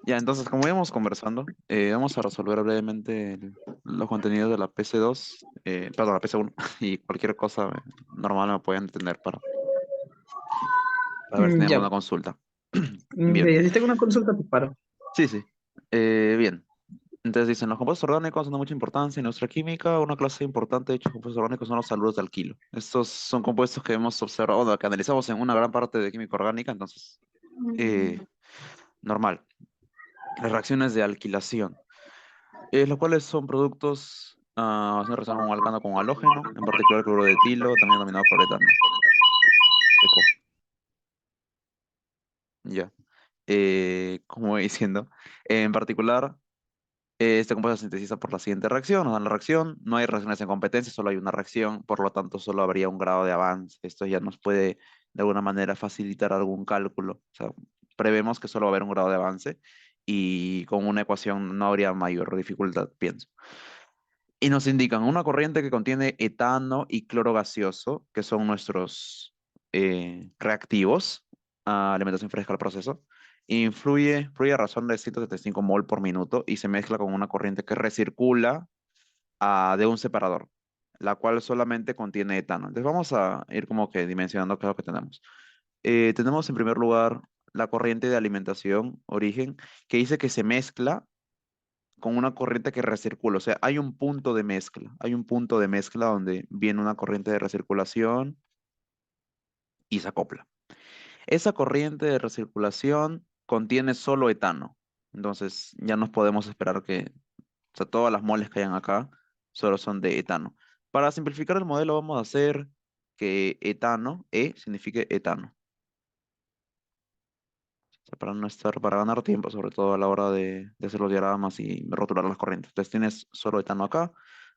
Ya, entonces, como íbamos conversando, vamos a resolver brevemente los contenidos de la PC2, perdón, la PC1, y cualquier cosa normal me pueden entender para ver si tienen alguna Ya, consulta. Bien, si tengo una consulta, te paro. sí, sí. Bien. Entonces dicen, los compuestos orgánicos son de mucha importancia en nuestra química. Una clase importante de dichos compuestos orgánicos son los haluro de alquilo. Estos son compuestos que hemos observado, bueno, que analizamos en una gran parte de química orgánica, entonces, eh, normal. Las reacciones de alquilación. Los cuales son productos haciendo reacción con un alcano con halógeno, en particular el cloruro de etilo, también denominado cloretano. Eco, ya. Como voy diciendo, en particular, este compuesto se sintetiza por la siguiente reacción, nos dan la reacción, no hay reacciones en competencia, solo hay una reacción, por lo tanto solo habría un grado de avance. Esto ya nos puede de alguna manera facilitar algún cálculo. O sea, prevemos que solo va a haber un grado de avance y con una ecuación no habría mayor dificultad, pienso. Y nos indican una corriente que contiene etano y cloro gaseoso, que son nuestros reactivos a alimentación fresca al proceso. Fluye a razón de 175 mol por minuto y se mezcla con una corriente que recircula de un separador, la cual solamente contiene etano. Entonces vamos a ir como que dimensionando qué es lo que tenemos. Tenemos en primer lugar la corriente de alimentación, origen, que dice que se mezcla con una corriente que recircula. O sea, hay un punto de mezcla. Hay un punto de mezcla donde viene una corriente de recirculación y se acopla. Esa corriente de recirculación contiene solo etano. Entonces, ya nos podemos esperar que, o sea, todas las moles que hayan acá solo son de etano. Para simplificar el modelo, vamos a hacer que etano, E, signifique etano. O sea, para no estar, para ganar tiempo, sobre todo a la hora de hacer los diagramas y rotular las corrientes. Entonces tienes solo etano acá,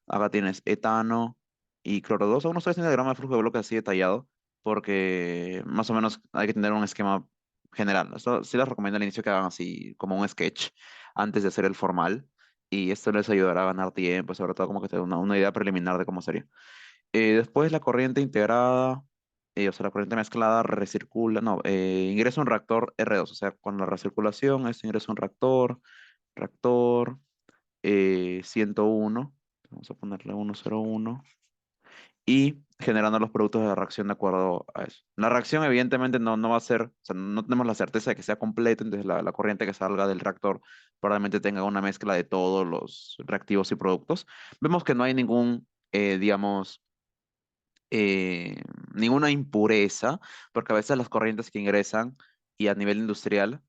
acá tienes etano y cloro 2. Aún no estoy haciendo el diagrama de flujo de bloques así detallado, porque más o menos hay que tener un esquema general. Esto sí les recomiendo al inicio que hagan así como un sketch antes de hacer el formal, y esto les ayudará a ganar tiempo, sobre todo como que tener una idea preliminar de cómo sería. Después la corriente integrada, o sea, la corriente mezclada recircula, no, ingresa un reactor R2, o sea, con la recirculación, esto ingresa un reactor 101, vamos a ponerle 101, y generando los productos de la reacción de acuerdo a eso. La reacción evidentemente no va a ser, o sea, no tenemos la certeza de que sea completa, entonces la corriente que salga del reactor probablemente tenga una mezcla de todos los reactivos y productos. Vemos que no hay ningún, digamos, eh, ninguna impureza, porque a veces las corrientes que ingresan y a nivel industrial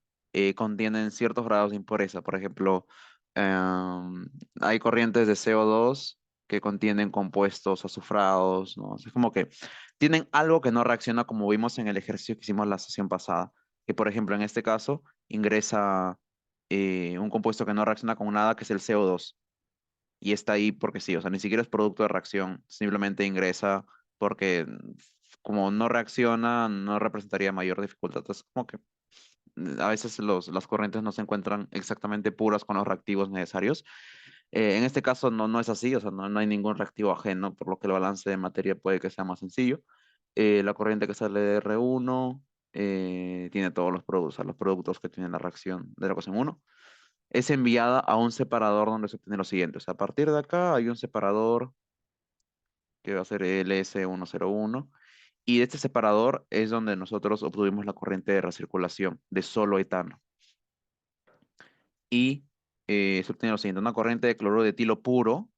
contienen ciertos grados de impureza. Por ejemplo, hay corrientes de CO2 que contienen compuestos azufrados, ¿no? Es como que tienen algo que no reacciona como vimos en el ejercicio que hicimos la sesión pasada, que por ejemplo en este caso ingresa un compuesto que no reacciona con nada, que es el CO2 y está ahí porque sí, o sea, ni siquiera es producto de reacción, simplemente ingresa porque como no reacciona, no representaría mayor dificultad. Entonces, como que a veces las corrientes no se encuentran exactamente puras con los reactivos necesarios. En este caso no es así, o sea, no hay ningún reactivo ajeno, por lo que el balance de materia puede que sea más sencillo. La corriente que sale de R1 tiene todos o sea, los productos que tienen la reacción de la ecuación uno, es enviada a un separador donde se obtiene lo siguiente. O sea, a partir de acá hay un separador que va a ser LS101 y de este separador es donde nosotros obtuvimos la corriente de recirculación de solo etano. Y se obtiene lo siguiente, una corriente de cloruro de etilo puro,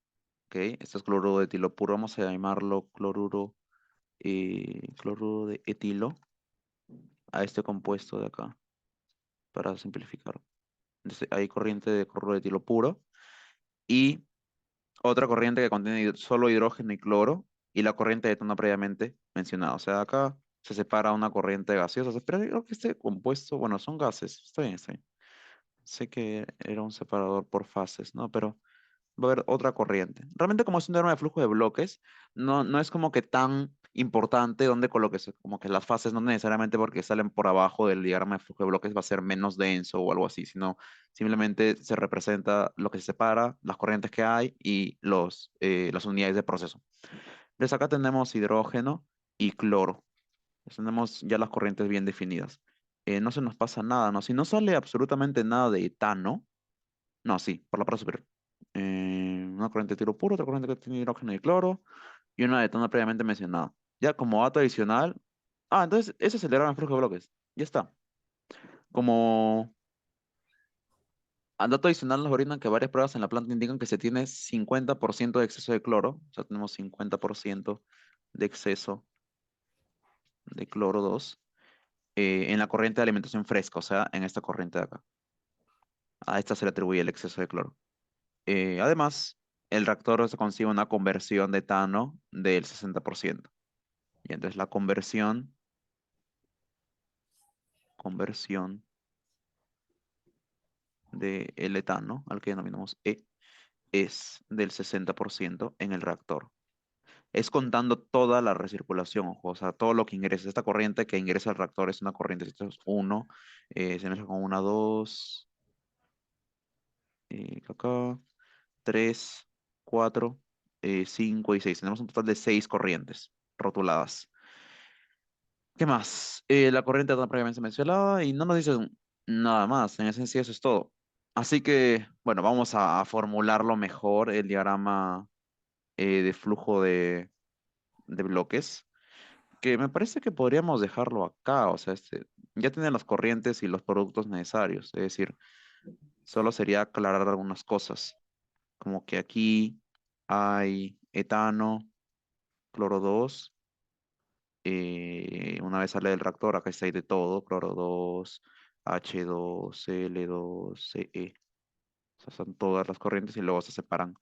¿ok? Esto es cloruro de etilo puro, vamos a llamarlo cloruro de etilo a este compuesto de acá, para simplificar. Entonces, hay corriente de cloruro de etilo puro y otra corriente que contiene solo hidrógeno y cloro, y la corriente de etano previamente mencionada. O sea, acá se separa una corriente gaseosa. Pero creo que este compuesto, bueno, son gases. Está bien, está bien. Sé que era un separador por fases, ¿no? Pero va a haber otra corriente. Realmente como es un diagrama de flujo de bloques, no es como que tan importante dónde coloques, como que las fases no necesariamente porque salen por abajo del diagrama de flujo de bloques va a ser menos denso o algo así, sino simplemente se representa lo que se separa, las corrientes que hay y las unidades de proceso. Entonces acá tenemos hidrógeno y cloro. Tenemos ya las corrientes bien definidas. no se nos pasa nada, ¿no? Si no sale absolutamente nada de etano, no, sí, por la parte superior. Una corriente de tiro puro, otra corriente que tiene hidrógeno y cloro, y una de etano previamente mencionada. Ya como dato adicional, entonces eso es el diagrama de flujo de bloques. Ya está. Como dato adicional nos brindan que varias pruebas en la planta indican que se tiene 50% de exceso de cloro, o sea, tenemos 50% de exceso de cloro 2 en la corriente de alimentación fresca, o sea, en esta corriente de acá. A esta se le atribuye el exceso de cloro. Además, el reactor se consigue una conversión de etano del 60%. Y entonces la conversión del etano, al que denominamos E, es del 60% en el reactor. Es contando toda la recirculación, ojo, o sea, todo lo que ingresa. Esta corriente que ingresa al reactor es una corriente, esto es 1, se mezcla con una 2, acá, 3, 4, 5 y 6. Tenemos un total de 6 corrientes rotuladas. ¿Qué más? La corriente está previamente mencionada y no nos dice nada más. En esencia, eso es todo. Así que, bueno, vamos a formularlo mejor, el diagrama de flujo de bloques, que me parece que podríamos dejarlo acá. O sea, ya tiene las corrientes y los productos necesarios. Es decir, solo sería aclarar algunas cosas, como que aquí hay etano, cloro 2. Una vez sale del reactor, acá está ahí de todo, cloro 2, H2, Cl2, Ce. O sea, son todas las corrientes y luego se separan.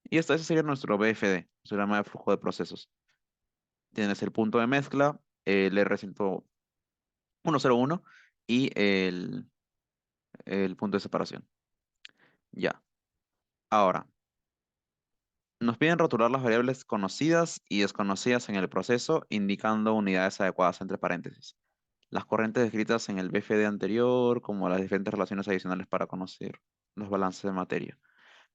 Y ese sería nuestro BFD, se llama de flujo de procesos. Tienes el punto de mezcla, el R101 y el punto de separación. Ya. Ahora, nos piden rotular las variables conocidas y desconocidas en el proceso, indicando unidades adecuadas entre paréntesis. Las corrientes descritas en el BFD anterior, como las diferentes relaciones adicionales para conocer los balances de materia.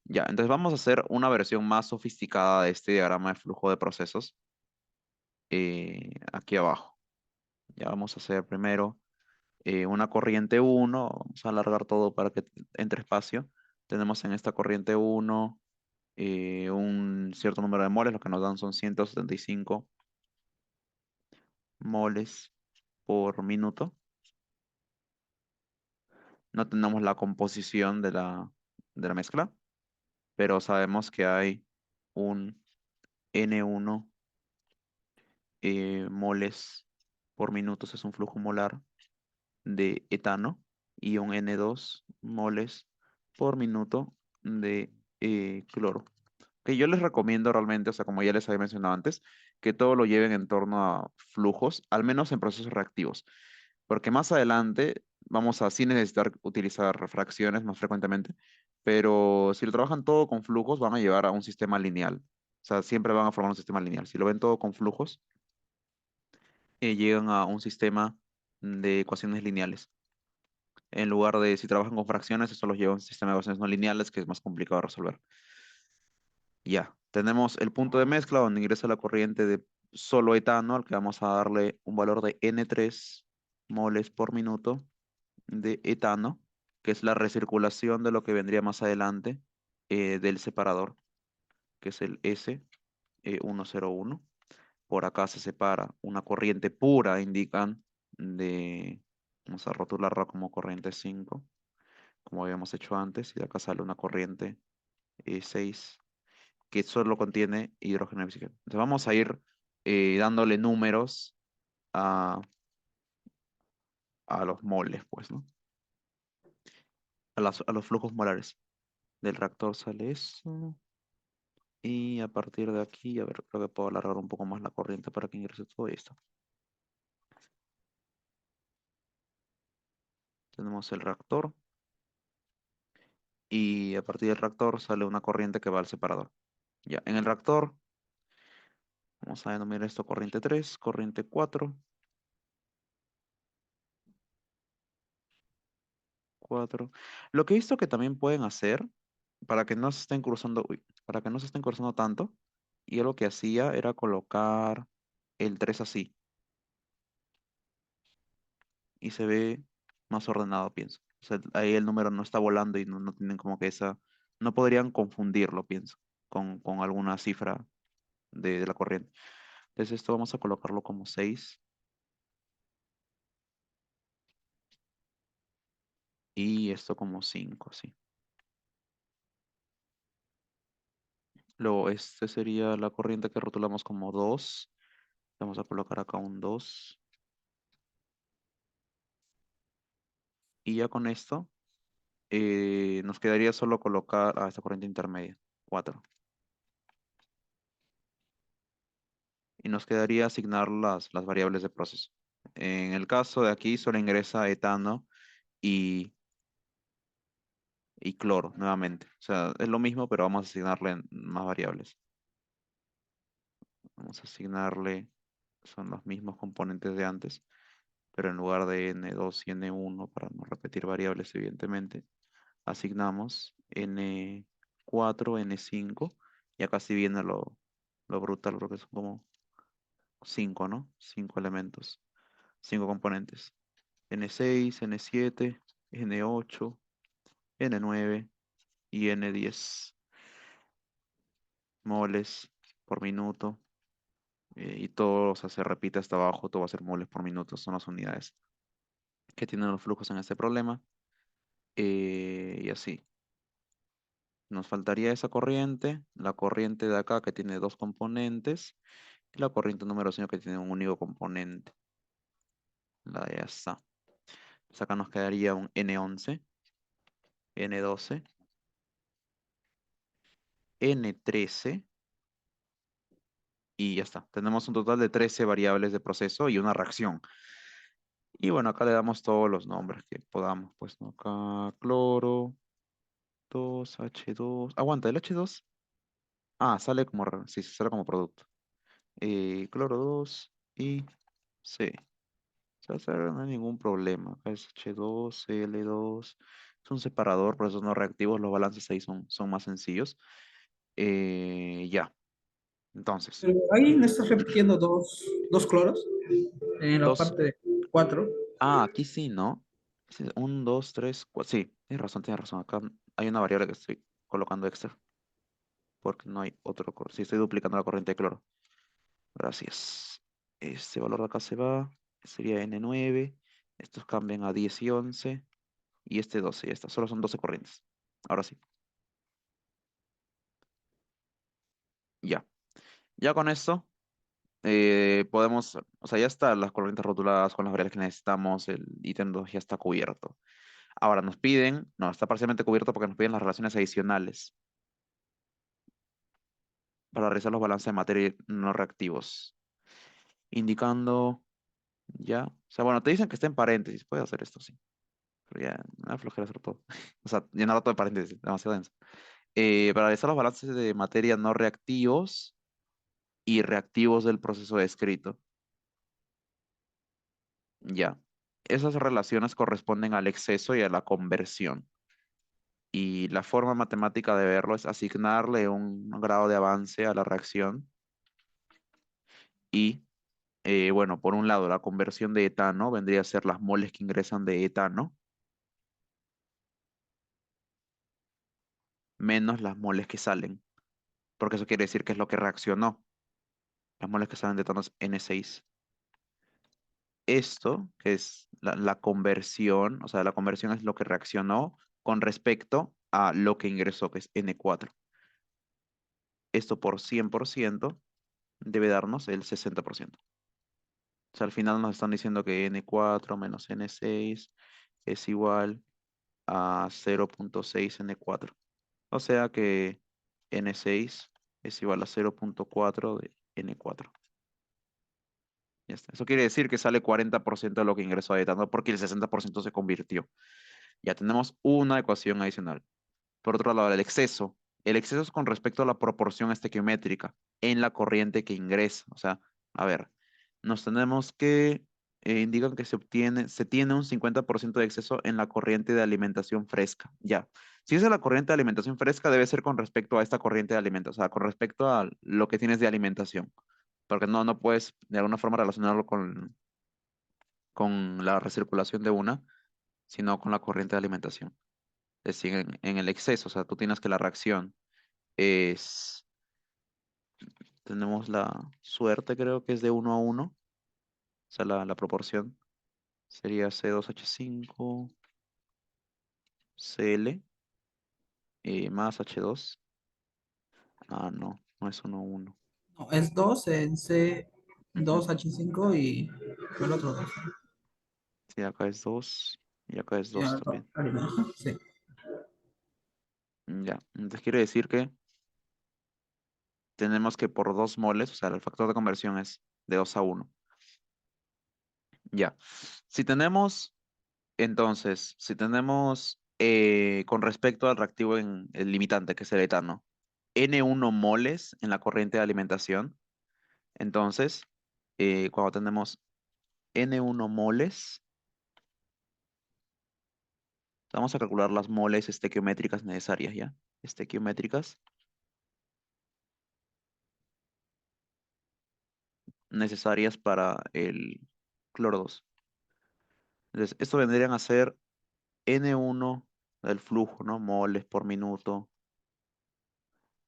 Ya, entonces vamos a hacer una versión más sofisticada de este diagrama de flujo de procesos aquí abajo. Ya vamos a hacer primero una corriente 1, vamos a alargar todo para que entre espacio. Tenemos en esta corriente 1 un cierto número de moles, lo que nos dan son 175 moles por minuto. No tenemos la composición de la mezcla, pero sabemos que hay un N1 moles por minuto, es un flujo molar de etano, y un N2 moles por minuto de cloro. Que yo les recomiendo realmente, o sea, como ya les había mencionado antes, que todo lo lleven en torno a flujos, al menos en procesos reactivos, porque más adelante vamos a sí necesitar utilizar fracciones más frecuentemente, pero si lo trabajan todo con flujos, van a llevar a un sistema lineal. O sea, siempre van a formar un sistema lineal. Si lo ven todo con flujos, llegan a un sistema de ecuaciones lineales. En lugar de si trabajan con fracciones, eso los lleva a un sistema de ecuaciones no lineales que es más complicado de resolver. Ya, tenemos el punto de mezcla donde ingresa la corriente de solo etano, al que vamos a darle un valor de N3 moles por minuto de etano, que es la recirculación de lo que vendría más adelante del separador, que es el S101. Por acá se separa una corriente pura, indican, vamos a rotularla como corriente 5, como habíamos hecho antes, y de acá sale una corriente 6, que solo contiene hidrógeno y oxígeno. Entonces vamos a ir dándole números a, a los moles, pues, ¿no? A los flujos molares. Del reactor sale eso. Y a partir de aquí, a ver, creo que puedo alargar un poco más la corriente para que ingrese todo esto. Tenemos el reactor y a partir del reactor sale una corriente que va al separador. Ya, en el reactor vamos a denominar esto corriente 3, corriente 4, 4. Lo que he visto que también pueden hacer para que no se estén cruzando, para que no se estén cruzando tanto, y yo lo que hacía era colocar el 3 así y se ve más ordenado, pienso. O sea, ahí el número no está volando y no tienen como que esa, no podrían confundirlo, pienso, con alguna cifra de la corriente. Entonces esto vamos a colocarlo como 6 y esto como 5, sí. Luego este sería la corriente que rotulamos como 2. Vamos a colocar acá un 2. Y ya con esto nos quedaría solo colocar a esta corriente intermedia, 4. Y nos quedaría asignar las variables de proceso. En el caso de aquí solo ingresa etano y, y cloro nuevamente. O sea, es lo mismo, pero vamos a asignarle más variables. Vamos a asignarle, son los mismos componentes de antes, pero en lugar de N2 y N1, para no repetir variables, evidentemente, asignamos N4, N5, y acá sí viene lo brutal, porque son como 5, ¿no? 5 elementos, 5 componentes. N6, N7, N8, N9 y N10 moles por minuto. Y todo, o sea, se repite hasta abajo, todo va a ser moles por minuto, son las unidades que tienen los flujos en este problema. Y así. Nos faltaría esa corriente, la corriente de acá que tiene dos componentes, y la corriente número 5 que tiene un único componente. La de esta. Pues acá nos quedaría un N11, N12, N13 y ya está. Tenemos un total de 13 variables de proceso y una reacción. Y bueno, acá le damos todos los nombres que podamos. Pues ¿no? Acá cloro, 2H2. Aguanta, el H2. Ah, sale como, sí, sale como producto. Cloro 2 y C. O sea, no hay ningún problema. Acá es H2, Cl2. Es un separador, por eso no reactivos. Los balances ahí son más sencillos. Ya, entonces, Pero ahí me estás repitiendo dos cloros en la dos. parte de 4. Ah, aquí sí, ¿no? Sí, un, dos, tres, cuatro. Sí, tienes razón, tienes razón. Acá hay una variable que estoy colocando extra, porque no hay otro. Sí, estoy duplicando la corriente de cloro. Gracias. Este valor de acá se va. Sería N9. Estos cambian a 10 y 11. Y este 12, ya está. Solo son 12 corrientes. Ahora sí. Ya. Ya con esto podemos, o sea, ya están las corrientes rotuladas con las variables que necesitamos. El ítem 2 ya está cubierto. Ahora nos piden, no, está parcialmente cubierto porque nos piden las relaciones adicionales para realizar los balances de materia no reactivos. Indicando ya. O sea, bueno, te dicen que está en paréntesis. Puedes hacer esto, sí. Pero ya, me da flojera hacer todo. O sea, llenarlo todo de paréntesis, demasiado denso. Para realizar los balances de materia no reactivos y reactivos del proceso descrito. Ya. Esas relaciones corresponden al exceso y a la conversión. Y la forma matemática de verlo es asignarle un grado de avance a la reacción. Y, bueno, por un lado, la conversión de etano vendría a ser las moles que ingresan de etano menos las moles que salen. Porque eso quiere decir que es lo que reaccionó. Las moles que salen de etano es N6. Esto, que es la conversión, o sea, la conversión es lo que reaccionó con respecto a lo que ingresó, que es N4. Esto por 100% debe darnos el 60%. O sea, al final nos están diciendo que N4 menos N6 es igual a 0,6 N4. O sea que N6 es igual a 0,4 de N4. Ya está. Eso quiere decir que sale 40% de lo que ingresó a etano porque el 60% se convirtió. Ya tenemos una ecuación adicional. Por otro lado, el exceso. El exceso es con respecto a la proporción estequiométrica en la corriente que ingresa. O sea, a ver, nos tenemos que, indican que se tiene un 50% de exceso en la corriente de alimentación fresca. Ya. Si es la corriente de alimentación fresca, debe ser con respecto a esta corriente de alimentación, o sea, con respecto a lo que tienes de alimentación. Porque no puedes de alguna forma relacionarlo con la recirculación de una. sino con la corriente de alimentación. Es decir, en el exceso, o sea, tú tienes que la reacción es, tenemos la suerte, creo que es de 1 a 1, o sea, la proporción sería C2H5 Cl más H2. Ah, no, no es 1 a 1. No, es 2 en c Ujú. dos h 5 y el otro 2. Sí, acá es 2 y acá es Ya, 2 también. harina, sí. Ya, entonces quiere decir que tenemos que por 2 moles, o sea, el factor de conversión es de 2 a 1. Ya. Si tenemos, entonces, si tenemos con respecto al reactivo en el limitante, que es el etano, N1 moles en la corriente de alimentación, entonces, cuando tenemos N1 moles, vamos a calcular las moles estequiométricas necesarias, ¿ya? Estequiométricas necesarias para el cloro 2. Entonces, esto vendrían a ser N1 del flujo, ¿no? Moles por minuto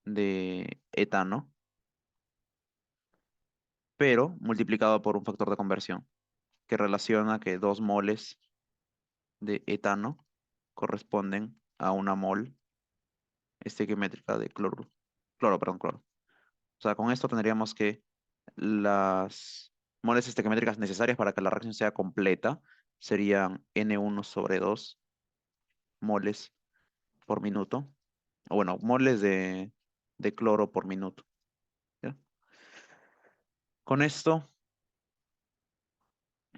de etano, pero multiplicado por un factor de conversión, que relaciona que 2 moles de etano corresponden a una mol estequiométrica de cloro. Cloro, perdón, cloro. O sea, con esto tendríamos que las moles estequiométricas necesarias para que la reacción sea completa serían N1/2 moles por minuto, o bueno, moles de cloro por minuto. ¿Ya? Con esto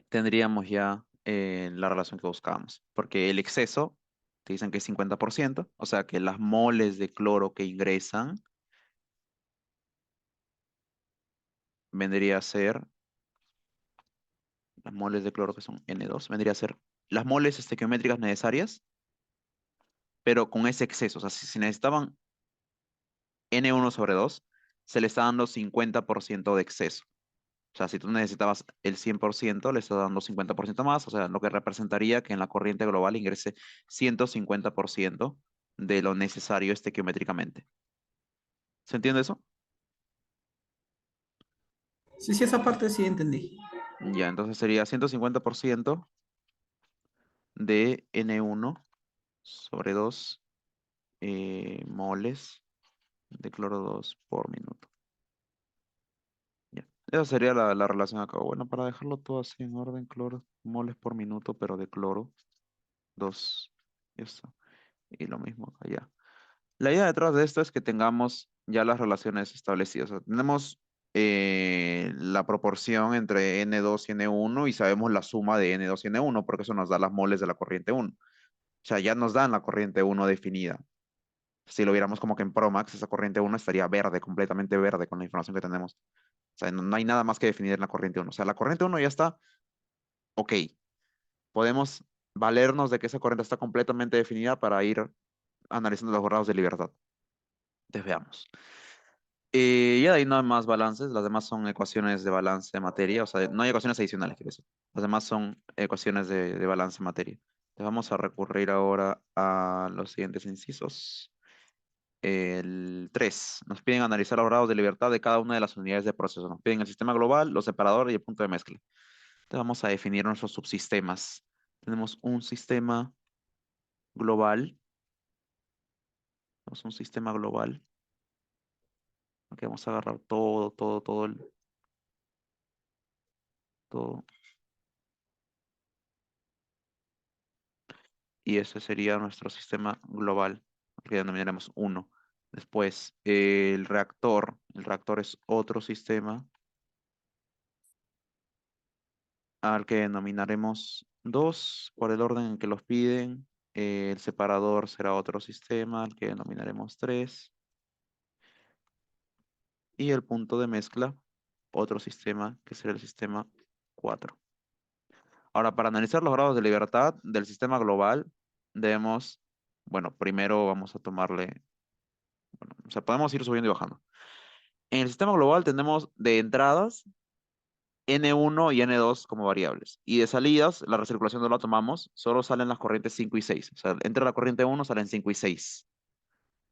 tendríamos ya la relación que buscábamos, porque el exceso te dicen que es 50%, o sea que las moles de cloro que ingresan vendría a ser, las moles de cloro que son N2, vendría a ser las moles estequiométricas necesarias, pero con ese exceso, o sea, si necesitaban N1/2, se le está dando 50% de exceso. O sea, si tú necesitabas el 100%, le estás dando 50% más, o sea, lo que representaría que en la corriente global ingrese 150% de lo necesario estequiométricamente. ¿Se entiende eso? Sí, sí, esa parte sí entendí. Ya, entonces sería 150% de N1/2 moles de cloro 2 por minuto. Ya. Esa sería la relación acá. Bueno, para dejarlo todo así en orden, cloro, moles por minuto, pero de cloro 2. Ya está. Y lo mismo acá ya. La idea detrás de esto es que tengamos ya las relaciones establecidas. O sea, tenemos la proporción entre N2 y N1 y sabemos la suma de N2 y N1 porque eso nos da las moles de la corriente 1. O sea, ya nos dan la corriente 1 definida. Si lo viéramos como que en Promax, esa corriente 1 estaría verde, completamente verde con la información que tenemos. O sea, no hay nada más que definir en la corriente 1. O sea, la corriente 1 ya está, ok. Podemos valernos de que esa corriente está completamente definida para ir analizando los grados de libertad. Entonces veamos. Ya de ahí no hay más balances, las demás son ecuaciones de balance de materia, o sea, no hay ecuaciones adicionales, quiero decir. Las demás son ecuaciones de balance de materia. Entonces vamos a recurrir ahora a los siguientes incisos. El 3 nos piden analizar los grados de libertad de cada una de las unidades de proceso. Nos piden el sistema global, los separadores y el punto de mezcla. Entonces vamos a definir nuestros subsistemas. Tenemos un sistema global. Tenemos un sistema global. Aquí vamos a agarrar todo. Y ese sería nuestro sistema global, que denominaremos uno. Después, el reactor es otro sistema al que denominaremos 2 por el orden en que los piden. El separador será otro sistema al que denominaremos 3. Y el punto de mezcla, otro sistema que será el sistema 4. Ahora, para analizar los grados de libertad del sistema global, debemos, bueno, primero vamos a tomarle, bueno, o sea, podemos ir subiendo y bajando. En el sistema global tenemos de entradas N1 y N2 como variables. Y de salidas, la recirculación no la tomamos, solo salen las corrientes 5 y 6. O sea, entra la corriente 1, salen 5 y 6.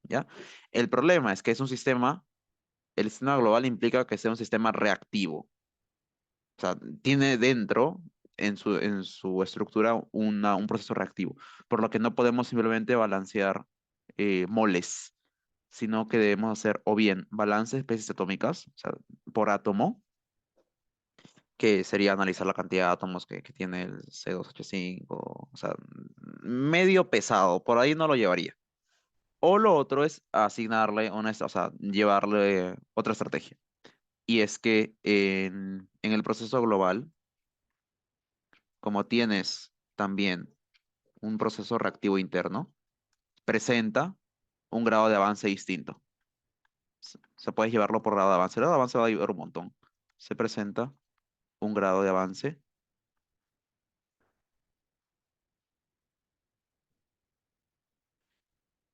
¿Ya? El problema es que es un sistema, el sistema global implica que sea un sistema reactivo. O sea, tiene dentro, en su estructura, un proceso reactivo, por lo que no podemos simplemente balancear moles, sino que debemos hacer o bien balance de especies atómicas, o sea, por átomo, que sería analizar la cantidad de átomos que tiene el C2H5, o sea, medio pesado, por ahí no lo llevaría. O lo otro es asignarle o sea, llevarle otra estrategia. Y es que en el proceso global, como tienes también un proceso reactivo interno, presenta un grado de avance distinto. Se puede llevarlo por grado de avance. El grado de avance va a ayudar un montón. Se presenta un grado de avance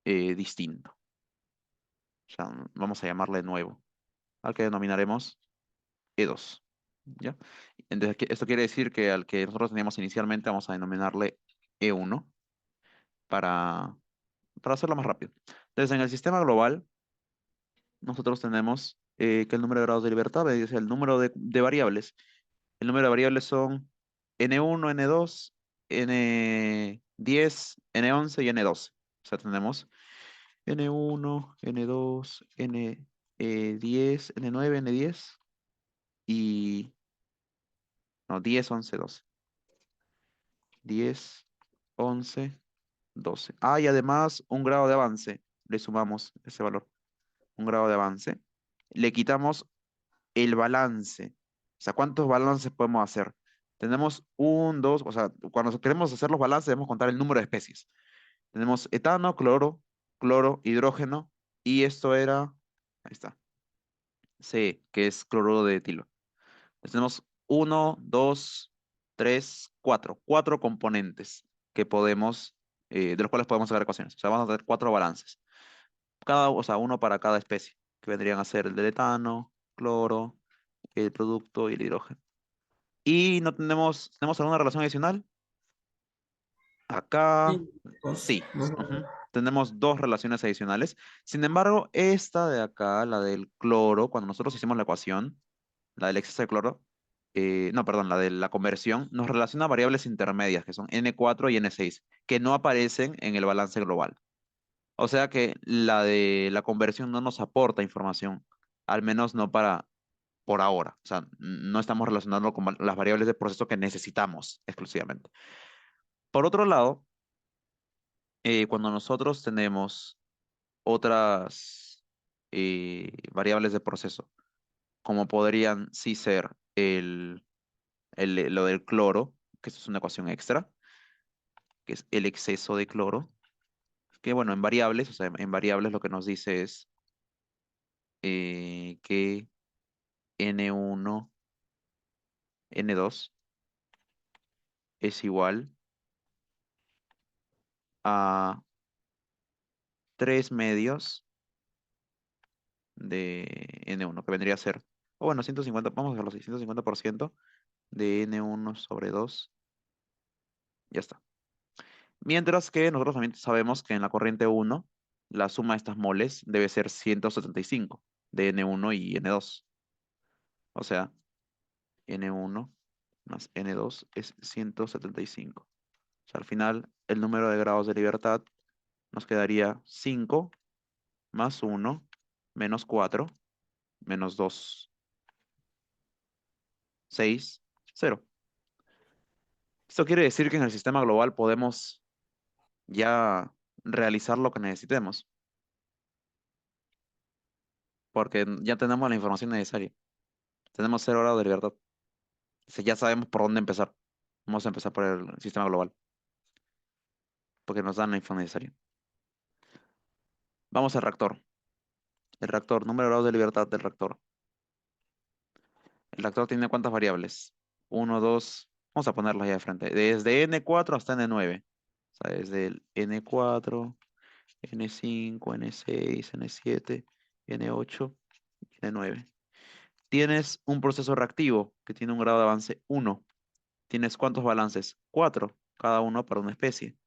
distinto. O sea, vamos a llamarle nuevo, al que denominaremos E2. ¿Ya? Entonces, esto quiere decir que al que nosotros teníamos inicialmente vamos a denominarle E1 para, para hacerlo más rápido. Entonces, en el sistema global, nosotros tenemos que el número de grados de libertad es el número de variables. El número de variables son N1, N2, N10, N11 y N12. O sea, tenemos N1, N2, N10, N9, N10 y... No, 10, 11, 12. 10, 11, 12. Ah, y además un grado de avance. Le sumamos ese valor. Un grado de avance. Le quitamos el balance. O sea, ¿cuántos balances podemos hacer? Tenemos un, dos, o sea, cuando queremos hacer los balances debemos contar el número de especies. Tenemos etano, cloro, cloro, hidrógeno, y esto era, ahí está, C, que es cloruro de etilo. Entonces tenemos uno, dos, tres, cuatro. Cuatro componentes que podemos, de los cuales podemos sacar ecuaciones. O sea, vamos a tener cuatro balances. O sea, uno para cada especie, que vendrían a ser el del etano, cloro, el producto y el hidrógeno. Y no tenemos alguna relación adicional. Acá, Sí, dos, sí. dos. Ujú. Tenemos dos relaciones adicionales. Sin embargo, esta de acá, la del cloro, cuando nosotros hicimos la ecuación, la del exceso de cloro, no, perdón, la de la conversión, nos relaciona variables intermedias, que son N4 y N6, que no aparecen en el balance global. O sea que la de la conversión no nos aporta información, al menos no por ahora. O sea, no estamos relacionando con las variables de proceso que necesitamos exclusivamente. Por otro lado, cuando nosotros tenemos otras variables de proceso, como podrían sí ser lo del cloro, que eso es una ecuación extra, que es el exceso de cloro, que bueno, en variables, o sea, en variables lo que nos dice es que N1, N2 es igual a 3 medios de N1, que vendría a ser, o bueno, 150, vamos a dejarlo así, 150% de N1 sobre 2, ya está. Mientras que nosotros también sabemos que en la corriente 1, la suma de estas moles debe ser 175 de N1 y N2. O sea, N1 más N2 es 175. O sea, al final, el número de grados de libertad nos quedaría 5 más 1 menos 4 menos 2, 6, 0. Esto quiere decir que en el sistema global podemos ya realizar lo que necesitemos, porque ya tenemos la información necesaria. Tenemos 0 grados de libertad. O sea, ya sabemos por dónde empezar. Vamos a empezar por el sistema global, porque nos dan la información necesaria. Vamos al reactor. El reactor, número de grados de libertad del reactor. El reactor tiene cuántas variables. Uno, dos, vamos a ponerlas ya de frente. Desde N4 hasta N9. O sea, desde el N4, N5, N6, N7, N8, N9. Tienes un proceso reactivo que tiene un grado de avance 1. ¿Tienes cuántos balances? 4, cada uno para una especie.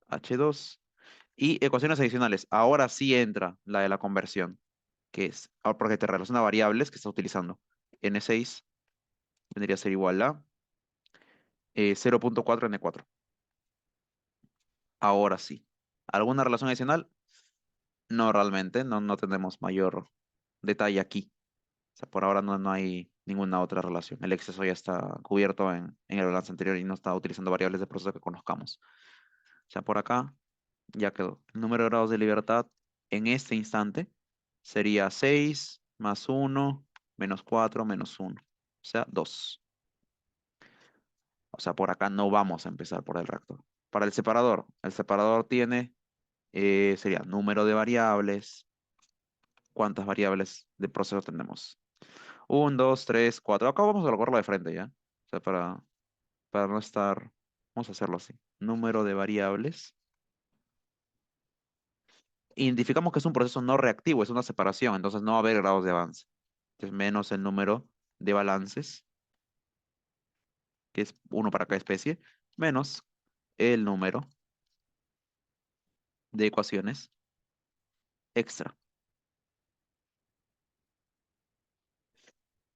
H2. Y ecuaciones adicionales. Ahora sí entra la de la conversión, que es, porque te relaciona variables que estás utilizando. N6 vendría a ser igual a 0.4 N4. Ahora sí. ¿Alguna relación adicional? No realmente, no tenemos mayor detalle aquí. O sea, por ahora no hay ninguna otra relación. El exceso ya está cubierto en el balance anterior y no está utilizando variables de proceso que conozcamos. O sea, por acá ya quedó. El número de grados de libertad en este instante sería 6 más 1 menos 4 menos 1. O sea, 2. O sea, por acá no vamos a empezar por el reactor. Para el separador tiene, sería número de variables. ¿Cuántas variables de proceso tenemos? 1, 2, 3, 4. Acá vamos a colocarlo de frente ya. O sea, para no estar, vamos a hacerlo así. Número de variables. Identificamos que es un proceso no reactivo, es una separación, entonces no va a haber grados de avance. Entonces, menos el número de balances, que es uno para cada especie, menos el número de ecuaciones extra.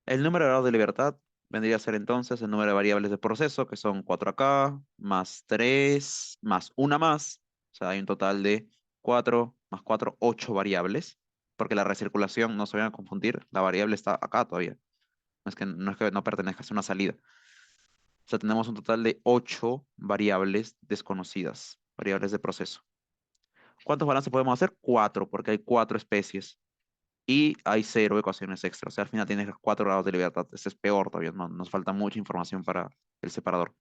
El número de grados de libertad vendría a ser entonces el número de variables de proceso, que son 4 acá, más 3, más una más. O sea, hay un total de 4 más 4, 8 variables, porque la recirculación, no se vayan a confundir, la variable está acá todavía. No es que no pertenezca, es una salida. O sea, tenemos un total de 8 variables desconocidas, variables de proceso. ¿Cuántos balances podemos hacer? 4, porque hay 4 especies y hay 0 ecuaciones extra. O sea, al final tienes 4 grados de libertad. Este es peor todavía, nos falta mucha información para el separador.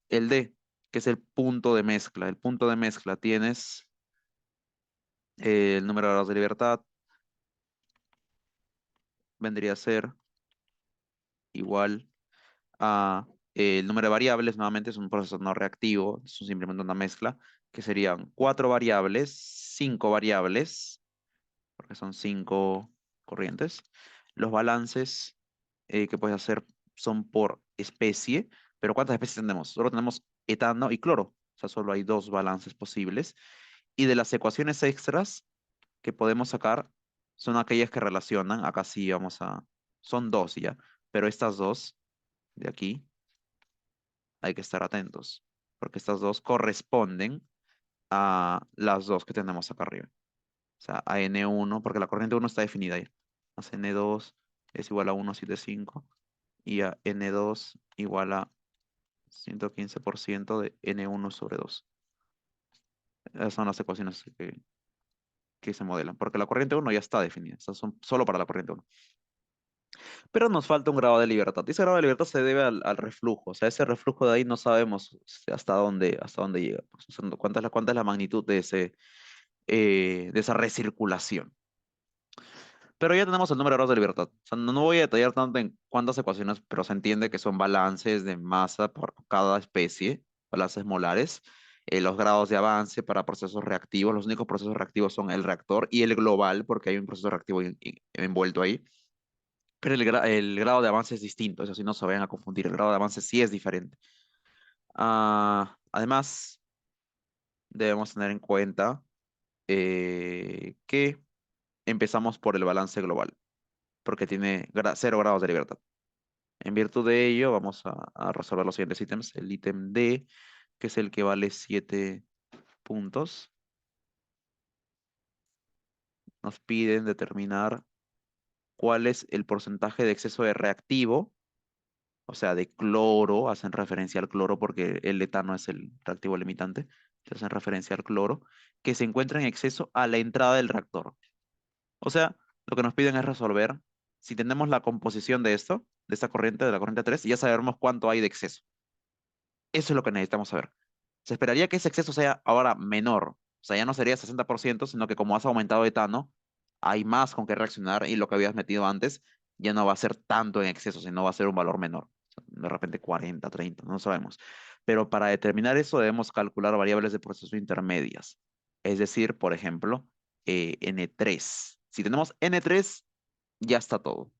El D, que es el punto de mezcla. El punto de mezcla tienes el número de grados de libertad, vendría a ser igual a el número de variables, nuevamente es un proceso no reactivo, es simplemente una mezcla, que serían 4 variables, 5 variables, porque son 5 corrientes. Los balances que puedes hacer son por especie, pero ¿cuántas especies tenemos? Solo tenemos etano y cloro, o sea, solo hay 2 balances posibles. Y de las ecuaciones extras que podemos sacar son aquellas que relacionan, acá sí vamos a, son 2 ya, pero estas 2 de aquí hay que estar atentos, porque estas 2 corresponden a las 2 que tenemos acá arriba. O sea, a N1, porque la corriente 1 está definida ahí. Más N2 es igual a 175 y a N2 igual a 115% de N1 sobre 2. Esas son las ecuaciones que se modelan, porque la corriente 1 ya está definida. Estas son solo para la corriente 1. Pero nos falta un grado de libertad. Y ese grado de libertad se debe al reflujo. O sea, ese reflujo de ahí no sabemos hasta dónde llega. Pues, o sea, cuánta es la magnitud de esa recirculación. Pero ya tenemos el número de grados de libertad. O sea, no voy a detallar tanto en cuántas ecuaciones, pero se entiende que son balances de masa por cada especie, balances molares, los grados de avance para procesos reactivos. Los únicos procesos reactivos son el reactor y el global, porque hay un proceso reactivo envuelto ahí. Pero el grado de avance es distinto, eso sí no se vayan a confundir. El grado de avance sí es diferente. Además, debemos tener en cuenta que empezamos por el balance global, porque tiene 0 grados de libertad. En virtud de ello, vamos a resolver los siguientes ítems. El ítem D, que es el que vale 7 puntos, nos piden determinar cuál es el porcentaje de exceso de reactivo, o sea, de cloro, hacen referencia al cloro porque el etano es el reactivo limitante, hacen referencia al cloro, que se encuentra en exceso a la entrada del reactor. O sea, lo que nos piden es resolver si tenemos la composición de esto, de esta corriente, de la corriente 3, y ya sabemos cuánto hay de exceso. Eso es lo que necesitamos saber. Se esperaría que ese exceso sea ahora menor. O sea, ya no sería 60%, sino que como has aumentado etano, hay más con qué reaccionar y lo que habías metido antes ya no va a ser tanto en exceso, sino va a ser un valor menor. O sea, de repente 40, 30, no sabemos. Pero para determinar eso debemos calcular variables de proceso intermedias. Es decir, por ejemplo, N3. Si tenemos N3, Ya está todo.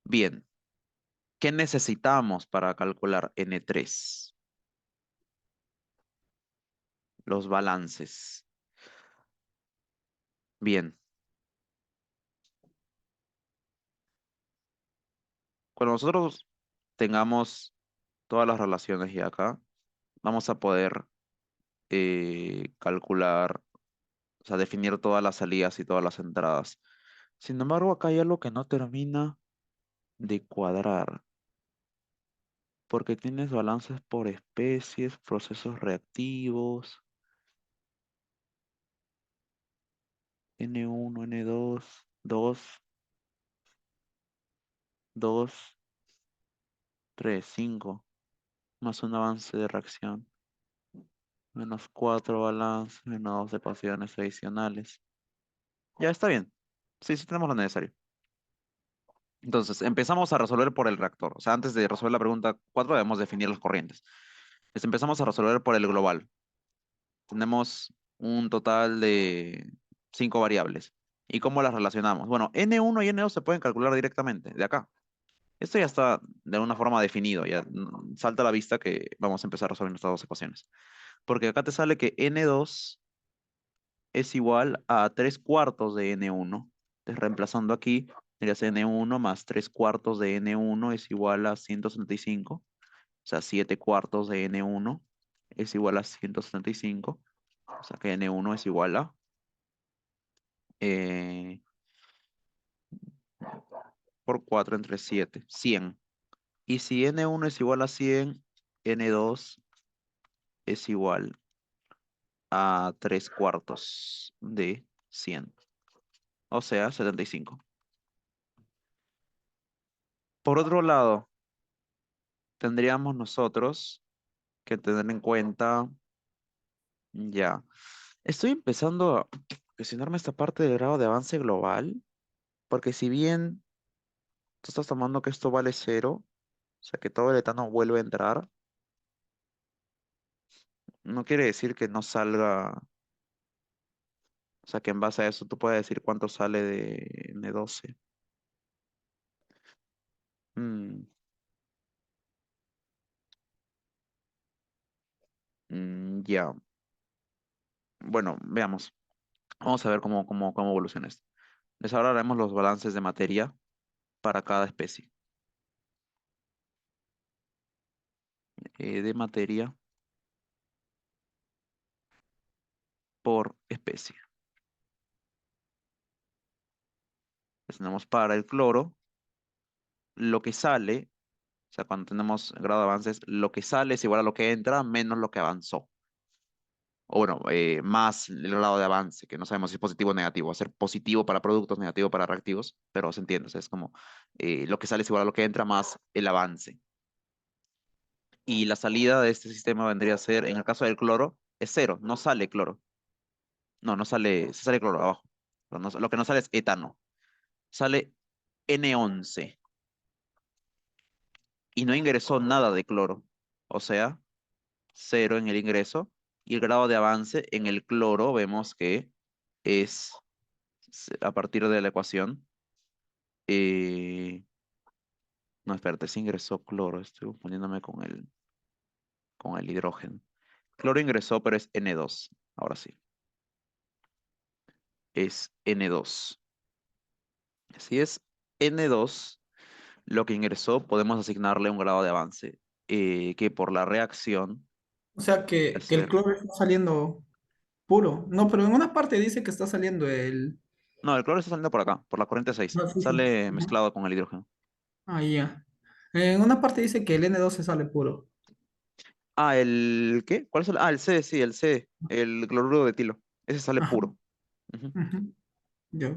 Bien, ¿qué necesitamos para calcular N3? Los balances. Bien, cuando nosotros tengamos todas las relaciones ya acá, vamos a poder calcular, o sea, definir todas las salidas y todas las entradas. Sin embargo, acá hay algo que no termina de cuadrar, porque tienes balances por especies, procesos reactivos, N1, N2, 2, 2, 3, 5, más un avance de reacción, menos 4 balances, menos 2 ecuaciones adicionales. Ya está bien. Sí, sí tenemos lo necesario. Entonces, empezamos a resolver por el reactor. O sea, antes de resolver la pregunta 4 debemos definir las corrientes. Entonces, empezamos a resolver por el global. Tenemos un total de 5 variables. ¿Y cómo las relacionamos? Bueno, N1 y N2 se pueden calcular directamente, de acá. Esto ya está de alguna forma definido, ya salta a la vista que vamos a empezar a resolver estas dos ecuaciones. Porque acá te sale que N2 es igual a 3 cuartos de N1. Entonces, reemplazando aquí, sería N1 más 3 cuartos de N1 es igual a 175. O sea, 7 cuartos de N1 es igual a 175. O sea, que N1 es igual a eh, por 4 entre 7, 100. Y si N1 es igual a 100, N2 es igual a 3 cuartos de 100. O sea, 75. Por otro lado, tendríamos nosotros que tener en cuenta, ya, estoy empezando a cuestionarme esta parte del grado de avance global, porque si bien tú estás tomando que esto vale cero, o sea que todo el etano vuelve a entrar, no quiere decir que no salga, o sea que en base a eso tú puedes decir cuánto sale de N12. Mm, ya, bueno, veamos. Vamos a ver cómo evoluciona esto. Les ahora haremos los balances de materia para cada especie. De materia por especie. Entonces, tenemos para el cloro, lo que sale, o sea, cuando tenemos grado de avances, lo que sale es igual a lo que entra menos lo que avanzó. O bueno, más el grado de avance, que no sabemos si es positivo o negativo. Va a ser positivo para productos, negativo para reactivos, pero se entiende. O sea, es como lo que sale es igual a lo que entra más el avance. Y la salida de este sistema vendría a ser, en el caso del cloro, es cero, no sale cloro. No, no sale, se sale cloro abajo. Pero lo que no sale es etano. Sale N11 y no ingresó nada de cloro. O sea, cero en el ingreso. Y el grado de avance en el cloro vemos que es a partir de la ecuación. eh, no, espérate, sí ingresó cloro. Estoy confundiéndome con el hidrógeno. Cloro ingresó, pero es N2. Ahora sí, es N2. Si es N2, lo que ingresó, podemos asignarle un grado de avance que por la reacción O sea va a que el ser... cloro está saliendo puro. No, pero en una parte dice que está saliendo el... No, el cloro está saliendo por acá, por la corriente 6. Ah, sí, sí. Sale Ajá. mezclado con el hidrógeno. Ah, ya. En una parte dice que el N12 sale puro. Ah, ¿el qué? ¿Cuál es el? Ah, el C, sí, el C, el cloruro de etilo. Ese sale Ajá. puro. Ujú. Ujú. Ya.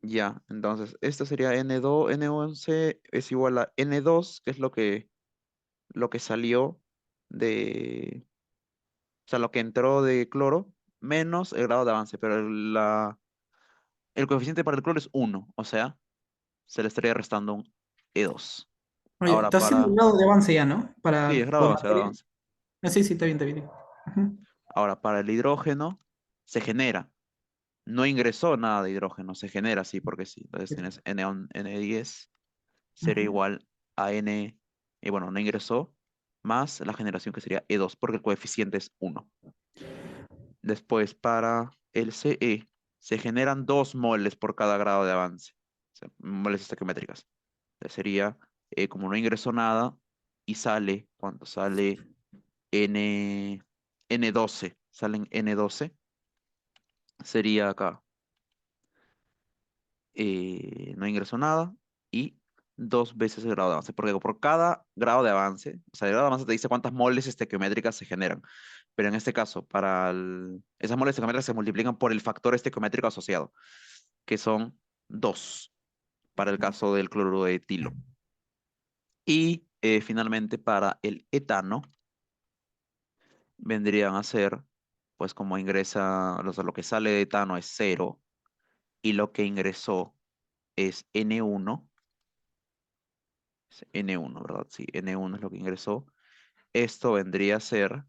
Ya, entonces, esto sería N2, N11 es igual a N2, que es lo que salió de, o sea, lo que entró de cloro, menos el grado de avance, pero el coeficiente para el cloro es 1, o sea, se le estaría restando un E2. Oye, Ahora está haciendo un para, grado de avance ya, ¿no? sí, es Para, grado de por avance, grado de materia. avance. Ah, sí, sí, está bien, está bien. Ujú. Ahora para el hidrógeno se genera. no ingresó nada de hidrógeno, se genera así porque sí. Entonces tienes N10 sería Ujú. igual a N, y bueno, no ingresó, más la generación que sería E2, porque el coeficiente es 1. Después, para el CE, se generan 2 moles por cada grado de avance, o sea, moles estequiométricas. Entonces sería, como no ingresó nada, y sale, cuando sale N, N12, salen N12, sería acá, no ingresó nada, y 2 veces el grado de avance, porque por cada grado de avance, o sea, el grado de avance te dice cuántas moles estequiométricas se generan, pero en este caso, esas moles estequiométricas se multiplican por el factor estequiométrico asociado, que son 2 para el caso del cloruro de etilo. Y finalmente para el etano vendrían a ser, pues como ingresa, o sea, lo que sale de etano es 0 y lo que ingresó es N1, es N1, ¿verdad? Sí, N1 es lo que ingresó. Esto vendría a ser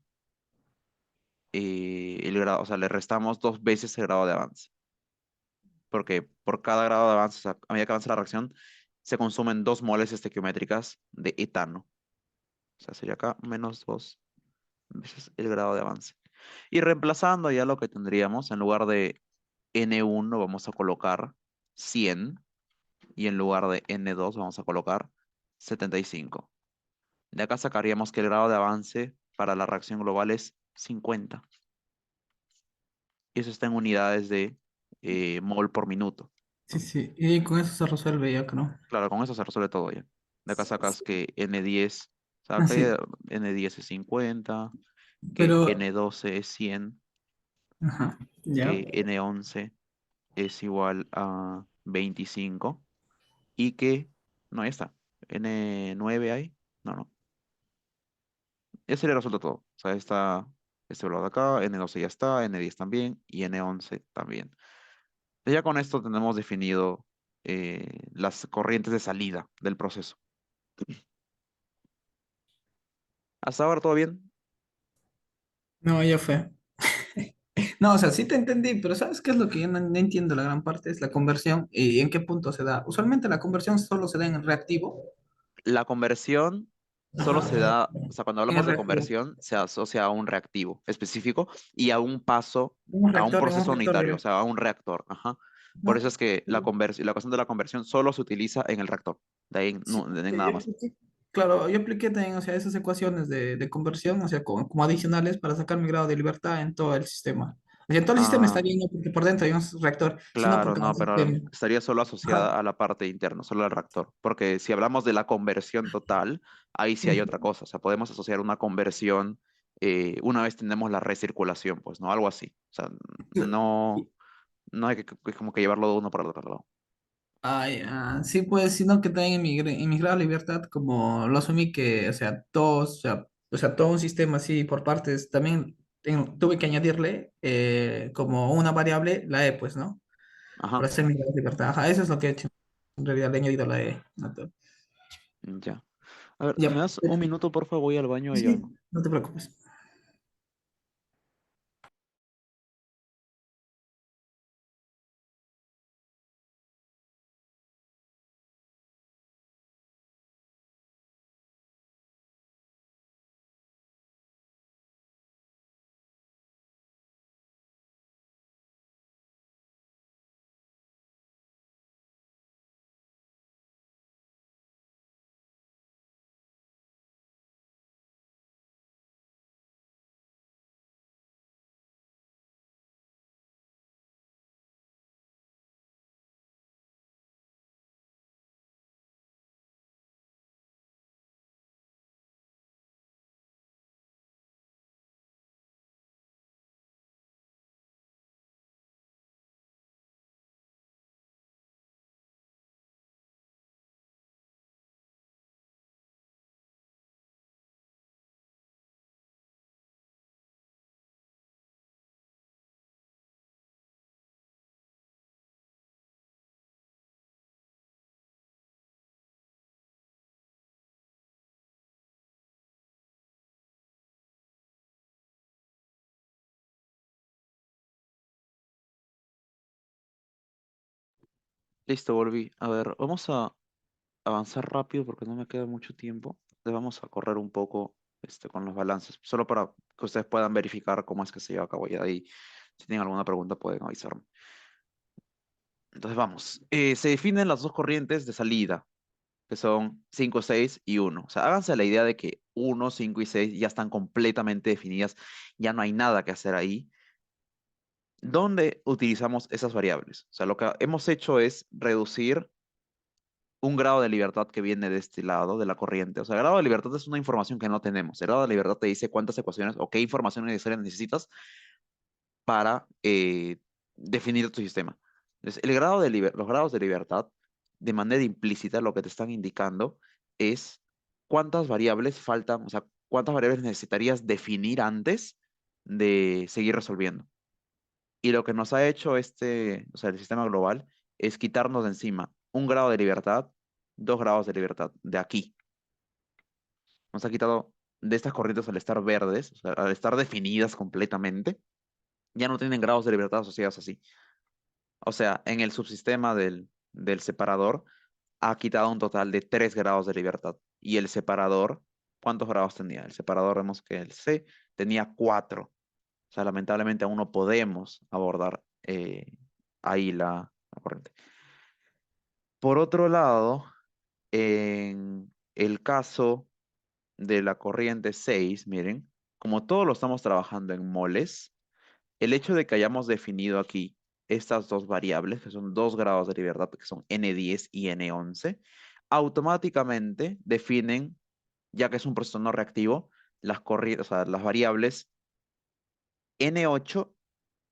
el grado, o sea, le restamos 2 veces el grado de avance, porque por cada grado de avance, o sea, a medida que avanza la reacción, se consumen 2 moles estequiométricas de etano. O sea, sería acá menos 2 veces el grado de avance. Y reemplazando ya lo que tendríamos, en lugar de N1 vamos a colocar 100 y en lugar de N2 vamos a colocar 75. De acá sacaríamos que el grado de avance para la reacción global es 50. Y eso está en unidades de mol por minuto, Sí, ¿no? sí, y con eso se resuelve, yo creo. Claro, con eso se resuelve todo ya. De acá sacas que N10, o sea, acá Así, ya N10 es 50, que pero, N12 es 100, ajá, ya. que N11 es igual a 25 y que, no, ya está, N9 hay, no, no, ya se le resuelto todo. O sea, está este valor de acá, N12 ya está, N10 también y N11 también. Ya con esto tenemos definido las corrientes de salida del proceso. ¿Hasta ahora todo bien? No, ya fue. No, o sea, sí te entendí, pero ¿sabes qué es lo que yo no entiendo la gran parte? Es la conversión y en qué punto se da. Usualmente la conversión solo se da en el reactivo. La conversión solo Ajá. se da, o sea, cuando En el hablamos de reactivo. conversión, se asocia a un reactivo específico y a un paso, a un En un proceso reactor unitario, o directo. sea, a un reactor. Ajá. Por Ajá. eso es que la cuestión de la conversión solo se utiliza en el reactor. De ahí Sí, de ahí nada yo más. apliqué, claro, yo apliqué también, o sea, esas ecuaciones de conversión, o sea, como adicionales para sacar mi grado de libertad en todo el sistema. O sea, en todo el sistema está Ah, bien, no porque por dentro hay un reactor, sino claro, porque en no, el pero sistema. estaría solo Ajá. asociada a la parte interna, solo al reactor. Porque si hablamos de la conversión total, ahí sí hay otra Ujú. cosa. O sea, podemos asociar una conversión una vez tenemos la recirculación, pues, ¿no? Algo así. O sea, no, no hay que como que llevarlo de uno para el otro lado. Ay, sí, pues, sino que también en mi grado de libertad, como lo asumí que, o sea, o sea, todo un sistema así por partes, también tuve que añadirle como una variable la E, pues, ¿no? Ajá, Para hacer mi grado de libertad. Ajá, eso es lo que he hecho. En realidad le he añadido la E. ya. A ver, ¿me Ya, das un minuto, por favor? Voy al baño y ya sí, vengo. no te preocupes. Listo, volví. A ver, vamos a avanzar rápido porque no me queda mucho tiempo. Entonces vamos a correr un poco con los balances, solo para que ustedes puedan verificar cómo es que se lleva a cabo. Y de ahí, si tienen alguna pregunta, pueden avisarme. Entonces vamos. Se definen las dos corrientes de salida, que son 5, 6 y uno. O sea, háganse la idea de que uno, 5 y 6 ya están completamente definidas, ya no hay nada que hacer ahí. ¿Dónde utilizamos esas variables? O sea, lo que hemos hecho es reducir un grado de libertad que viene de este lado, de la corriente. O sea, el grado de libertad es una información que no tenemos. El grado de libertad te dice cuántas ecuaciones o qué información necesaria necesitas para definir tu sistema. Entonces, los grados de libertad, de manera implícita, lo que te están indicando es cuántas variables faltan, o sea, cuántas variables necesitarías definir antes de seguir resolviendo. Y lo que nos ha hecho o sea, el sistema global, es quitarnos de encima un grado de libertad, 2 grados de libertad, de aquí. Nos ha quitado de estas corrientes al estar verdes, o sea, al estar definidas completamente, ya no tienen grados de libertad asociados así. O sea, en el subsistema del separador ha quitado un total de 3 grados de libertad. Y el separador, ¿cuántos grados tenía? El separador, vemos que el C tenía 4. O sea, lamentablemente aún no podemos abordar ahí la corriente. Por otro lado, en el caso de la corriente 6, miren, como todo lo estamos trabajando en moles, el hecho de que hayamos definido aquí estas dos variables, que son 2 grados de libertad, que son N10 y N11, automáticamente definen, ya que es un proceso no reactivo, o sea, las variables N8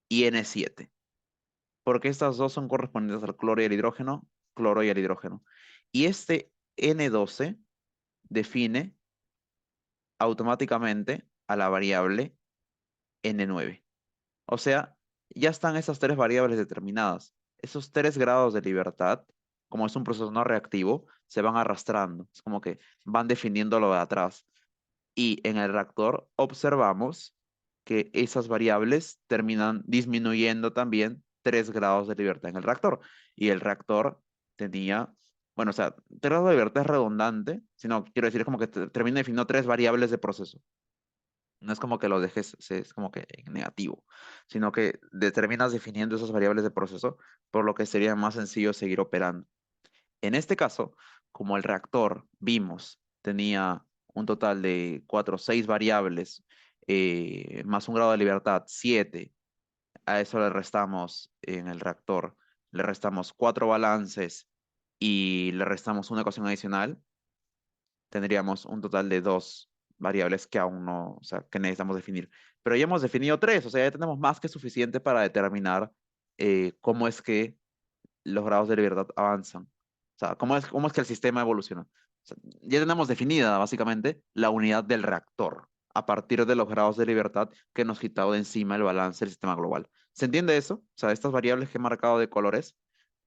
y N7, porque estas dos son correspondientes al cloro y al hidrógeno, cloro y al hidrógeno. Y este N12 define automáticamente a la variable N9. O sea, ya están esas 3 variables determinadas. Esos 3 grados de libertad, como es un proceso no reactivo, se van arrastrando. Es como que van definiendo lo de atrás. Y en el reactor observamos que esas variables terminan disminuyendo también 3 grados de libertad en el reactor. Y el reactor tenía, bueno, o sea, 3 grados de libertad es redundante, sino quiero decir, es como que termina definiendo 3 variables de proceso. No es como que lo dejes, es como que en negativo, sino que determinas definiendo esas variables de proceso, por lo que sería más sencillo seguir operando. En este caso, como el reactor, vimos, tenía un total de 4 o 6 variables, más un grado de libertad, 7. A eso le restamos en el reactor, le restamos 4 balances y le restamos una ecuación adicional, tendríamos un total de 2 variables que aún no, o sea, que necesitamos definir. Pero ya hemos definido 3, o sea, ya tenemos más que suficiente para determinar cómo es que los grados de libertad avanzan. O sea, cómo es que el sistema evoluciona. O sea, ya tenemos definida básicamente la unidad del reactor a partir de los grados de libertad que nos quitado de encima el balance del sistema global. ¿Se entiende eso? O sea, estas variables que he marcado de colores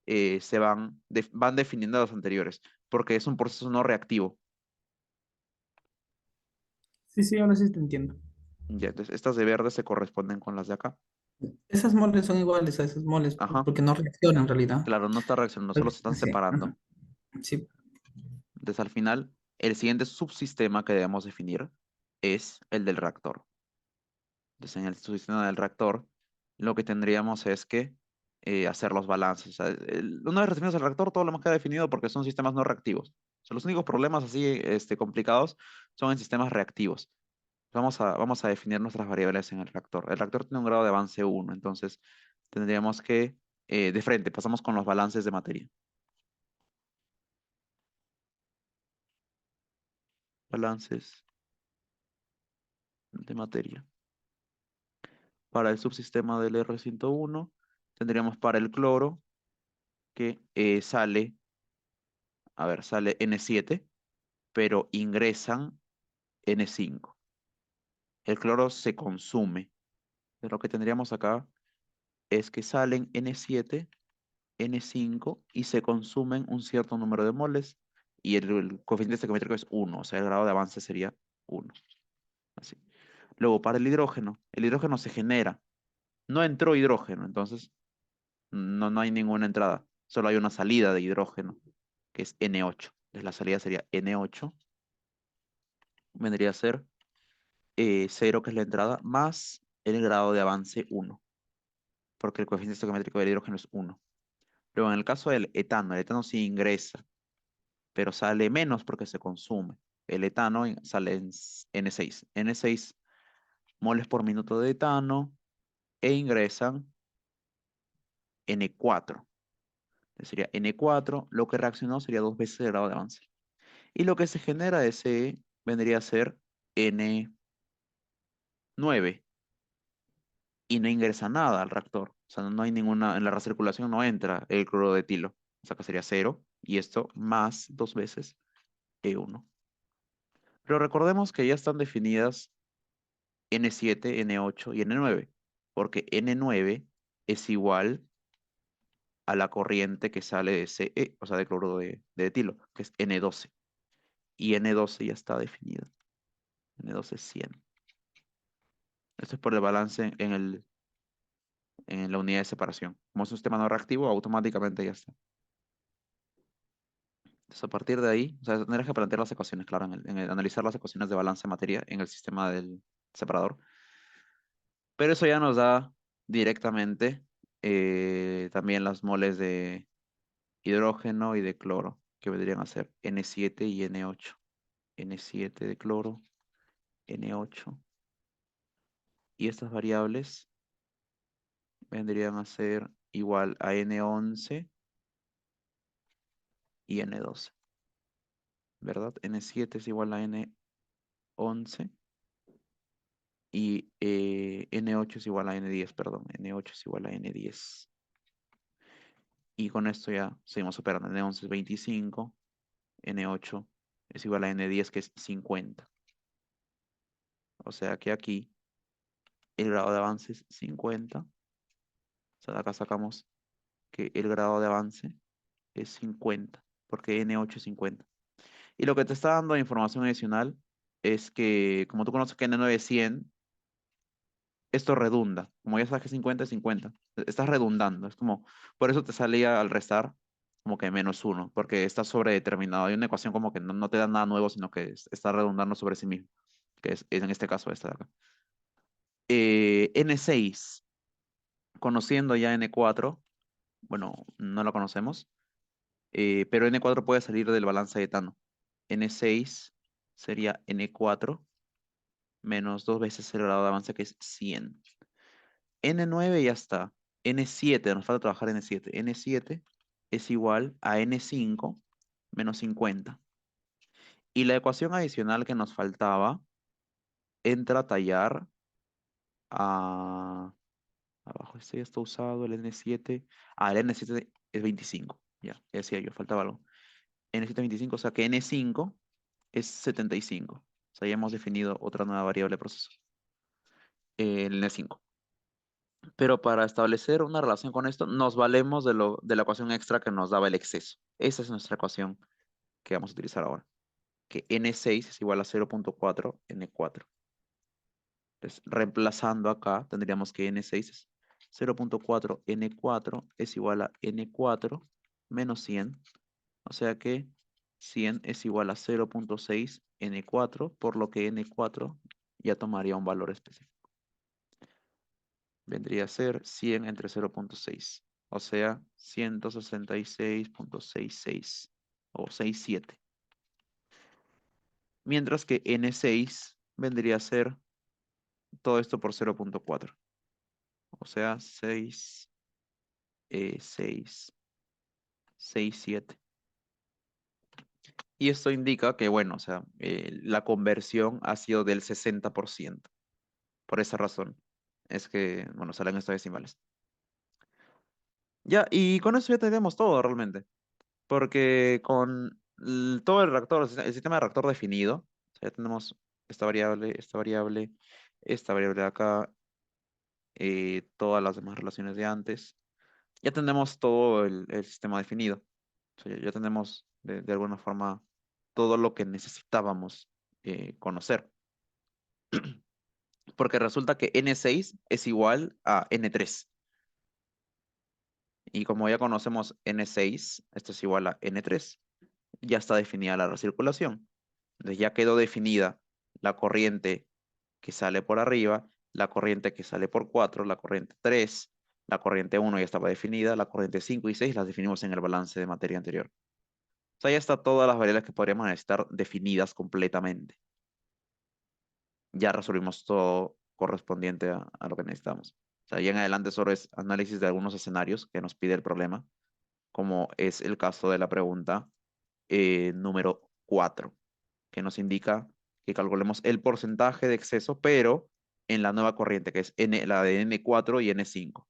van definiendo a los anteriores, porque es un proceso no reactivo. Sí, sí, ahora sí te entiendo. Ya, entonces, estas de verde se corresponden con las de acá. Esas moles son iguales a esas moles, pues, Ajá, porque no reaccionan en realidad. claro, no está reaccionando, solo se están Sí, separando. ajá, sí. Entonces, al final, el siguiente subsistema que debemos definir es el del reactor. Entonces, en el subsistema del reactor, lo que tendríamos es que hacer los balances. O sea, una vez definidos el reactor, todo lo hemos quedado definido porque son sistemas no reactivos. O sea, los únicos problemas así complicados son en sistemas reactivos. Vamos a definir nuestras variables en el reactor. El reactor tiene un grado de avance 1, entonces tendríamos que, de frente, pasamos con los balances de materia. Balances de materia. Para el subsistema del R101, tendríamos para el cloro que sale, a ver, sale N7, pero ingresan N5. El cloro se consume. Lo que tendríamos acá es que salen N7, N5 y se consumen un cierto número de moles y el coeficiente estequiométrico es 1, o sea, el grado de avance sería 1. Así. Luego, para el hidrógeno se genera. No entró hidrógeno, entonces no hay ninguna entrada. O solo hay una salida de hidrógeno, que es N8. Entonces la salida sería N8, vendría a ser 0, que es la entrada, más el grado de avance 1, porque el coeficiente estequiométrico del hidrógeno es 1. Luego en el caso del etano, el etano sí ingresa, pero sale menos porque se consume. El etano sale en N6. N6 moles por minuto de etano e ingresan N4. Entonces sería N4, lo que reaccionó sería 2 veces el grado de avance. Y lo que se genera de ese vendría a ser N9 y no ingresa nada al reactor. O sea, no hay ninguna, en la recirculación no entra el cloruro de etilo. O sea, que sería 0 y esto más 2 veces E1. Pero recordemos que ya están definidas N7, N8 y N9, porque N9 es igual a la corriente que sale de Ce, o sea, de cloruro de etilo, que es N12. Y N12 ya está definida. N12 es 100. Esto es por el balance en la unidad de separación. Como es un sistema no reactivo, automáticamente ya está. Entonces, a partir de ahí, o sea, tendrás que plantear las ecuaciones, claro, analizar las ecuaciones de balance de materia en el sistema del separador. Pero eso ya nos da directamente también las moles de hidrógeno y de cloro, que vendrían a ser N7 y N8. N7 de cloro, N8. Y estas variables vendrían a ser igual a N11 y N12, ¿verdad? N7 es igual a N11 y N8 es igual a N10, perdón. N8 es igual a N10. Y con esto ya seguimos operando. N11 es 25, N8 es igual a N10, que es 50. O sea que aquí el grado de avance es 50. O sea, de acá sacamos que el grado de avance es 50, porque N8 es 50. Y lo que te está dando de información adicional es que, como tú conoces que N9 es 100, esto redunda. Como ya sabes que 50 es 50. Estás redundando. Es como, por eso te salía al restar como que -1, porque está sobredeterminado. Hay una ecuación como que no te da nada nuevo, sino que está redundando sobre sí mismo, que es en este caso esta de acá. N6, conociendo ya N4, bueno, no lo conocemos, pero N4 puede salir del balance de etano. N6 sería N4 menos 2 veces el grado de avance, que es 100. N9 ya está. N7, nos falta trabajar N7. N7 es igual a N5 menos 50. Y la ecuación adicional que nos faltaba entra a tallar a... Abajo este ya está usado, el N7. Ah, el N7 es 25. Ya decía yo, faltaba algo. N7 es 25, o sea que N5 es 75. O sea, ya hemos definido otra nueva variable de proceso. El N5. Pero para establecer una relación con esto, nos valemos de la ecuación extra que nos daba el exceso. Esa es nuestra ecuación que vamos a utilizar ahora, que N6 es igual a 0.4 N4. Entonces, reemplazando acá, tendríamos que N6 es 0.4 N4 es igual a N4 menos 100. O sea que 100 es igual a 0.6 N4, por lo que N4 ya tomaría un valor específico. Vendría a ser 100 entre 0.6, o sea, 166.66 o 67. Mientras que N6 vendría a ser todo esto por 0.4, o sea, 6, 6, 6, 7. Y esto indica que, bueno, o sea, la conversión ha sido del 60%. Por esa razón es que, bueno, salen estas decimales. Ya, y con eso ya tenemos todo realmente. Porque con todo el reactor, el sistema de reactor definido, o sea, ya tenemos esta variable, esta variable, esta variable de acá, todas las demás relaciones de antes. Ya tenemos todo el sistema definido. O sea, ya tenemos de alguna forma todo lo que necesitábamos conocer. Porque resulta que N6 es igual a N3. Y como ya conocemos N6, esto es igual a N3, ya está definida la recirculación. Entonces ya quedó definida la corriente que sale por arriba, la corriente que sale por 4, la corriente 3, la corriente 1 ya estaba definida, la corriente 5 y 6 las definimos en el balance de materia anterior. O sea, ya está todas las variables que podríamos estar definidas completamente. Ya resolvimos todo correspondiente a lo que necesitamos. O sea, ya en adelante solo es análisis de algunos escenarios que nos pide el problema, como es el caso de la pregunta número 4, que nos indica que calculemos el porcentaje de exceso, pero en la nueva corriente, que es la de N4 y N5.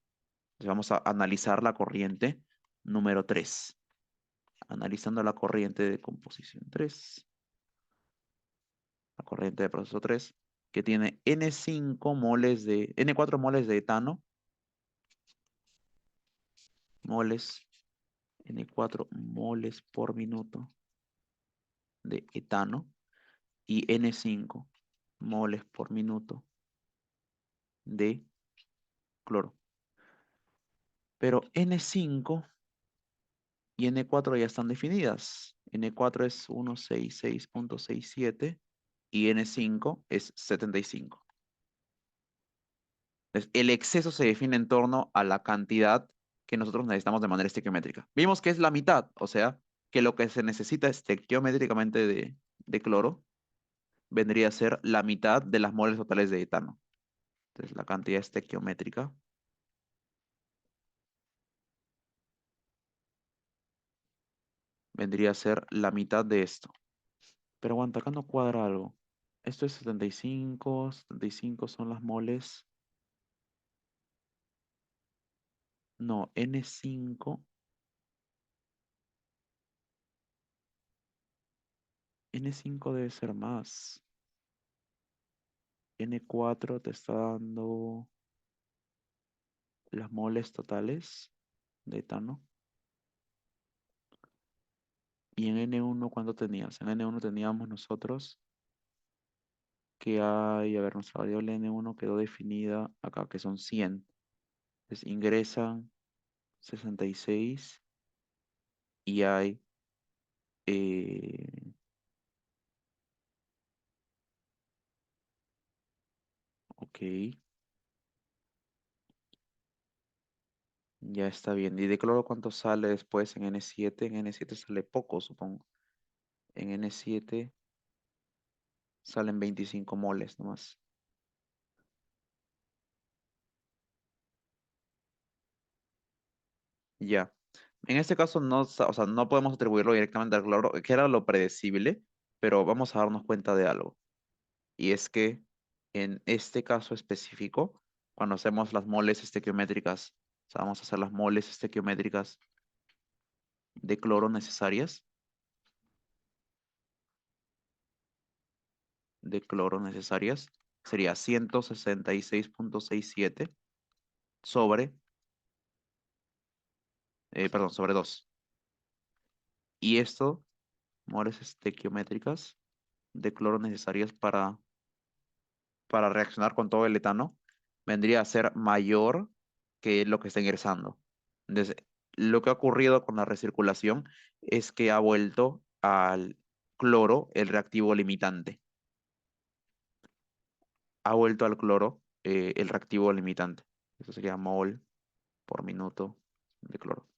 Entonces vamos a analizar la corriente número 3. Analizando la corriente de composición 3, la corriente de proceso 3, que tiene N4 moles de etano, moles, N4 moles por minuto de etano y N5 moles por minuto de cloro. Pero N5 y N4 ya están definidas. N4 es 166.67 y N5 es 75. Entonces, el exceso se define en torno a la cantidad que nosotros necesitamos de manera estequiométrica. Vimos que es la mitad, o sea, que lo que se necesita estequiométricamente de cloro vendría a ser la mitad de las moles totales de etano. Entonces, la cantidad estequiométrica vendría a ser la mitad de esto. Pero aguanta, acá no cuadra algo. Esto es 75 son las moles. No, N5 debe ser más. N4 te está dando las moles totales de etano. Y en N1, ¿cuánto tenías? En N1 teníamos nosotros que hay, a ver, nuestra variable N1 quedó definida acá, que son 100. Entonces ingresan 66 y hay, eh, ok, ya está bien. ¿Y de cloro cuánto sale después en N7? En N7 sale poco, supongo. En N7 salen 25 moles nomás. Ya. En este caso no, o sea, no podemos atribuirlo directamente al cloro, que era lo predecible, pero vamos a darnos cuenta de algo. Y es que en este caso específico, cuando hacemos las moles estequiométricas, o sea, vamos a hacer las moles estequiométricas de cloro necesarias, sería 166.67 sobre, perdón, sobre 2. Y esto, moles estequiométricas de cloro necesarias para reaccionar con todo el etano, vendría a ser mayor que lo que está ingresando. Entonces, lo que ha ocurrido con la recirculación es que ha vuelto al cloro el reactivo limitante. Ha vuelto al cloro el reactivo limitante. Eso sería mol por minuto de cloro.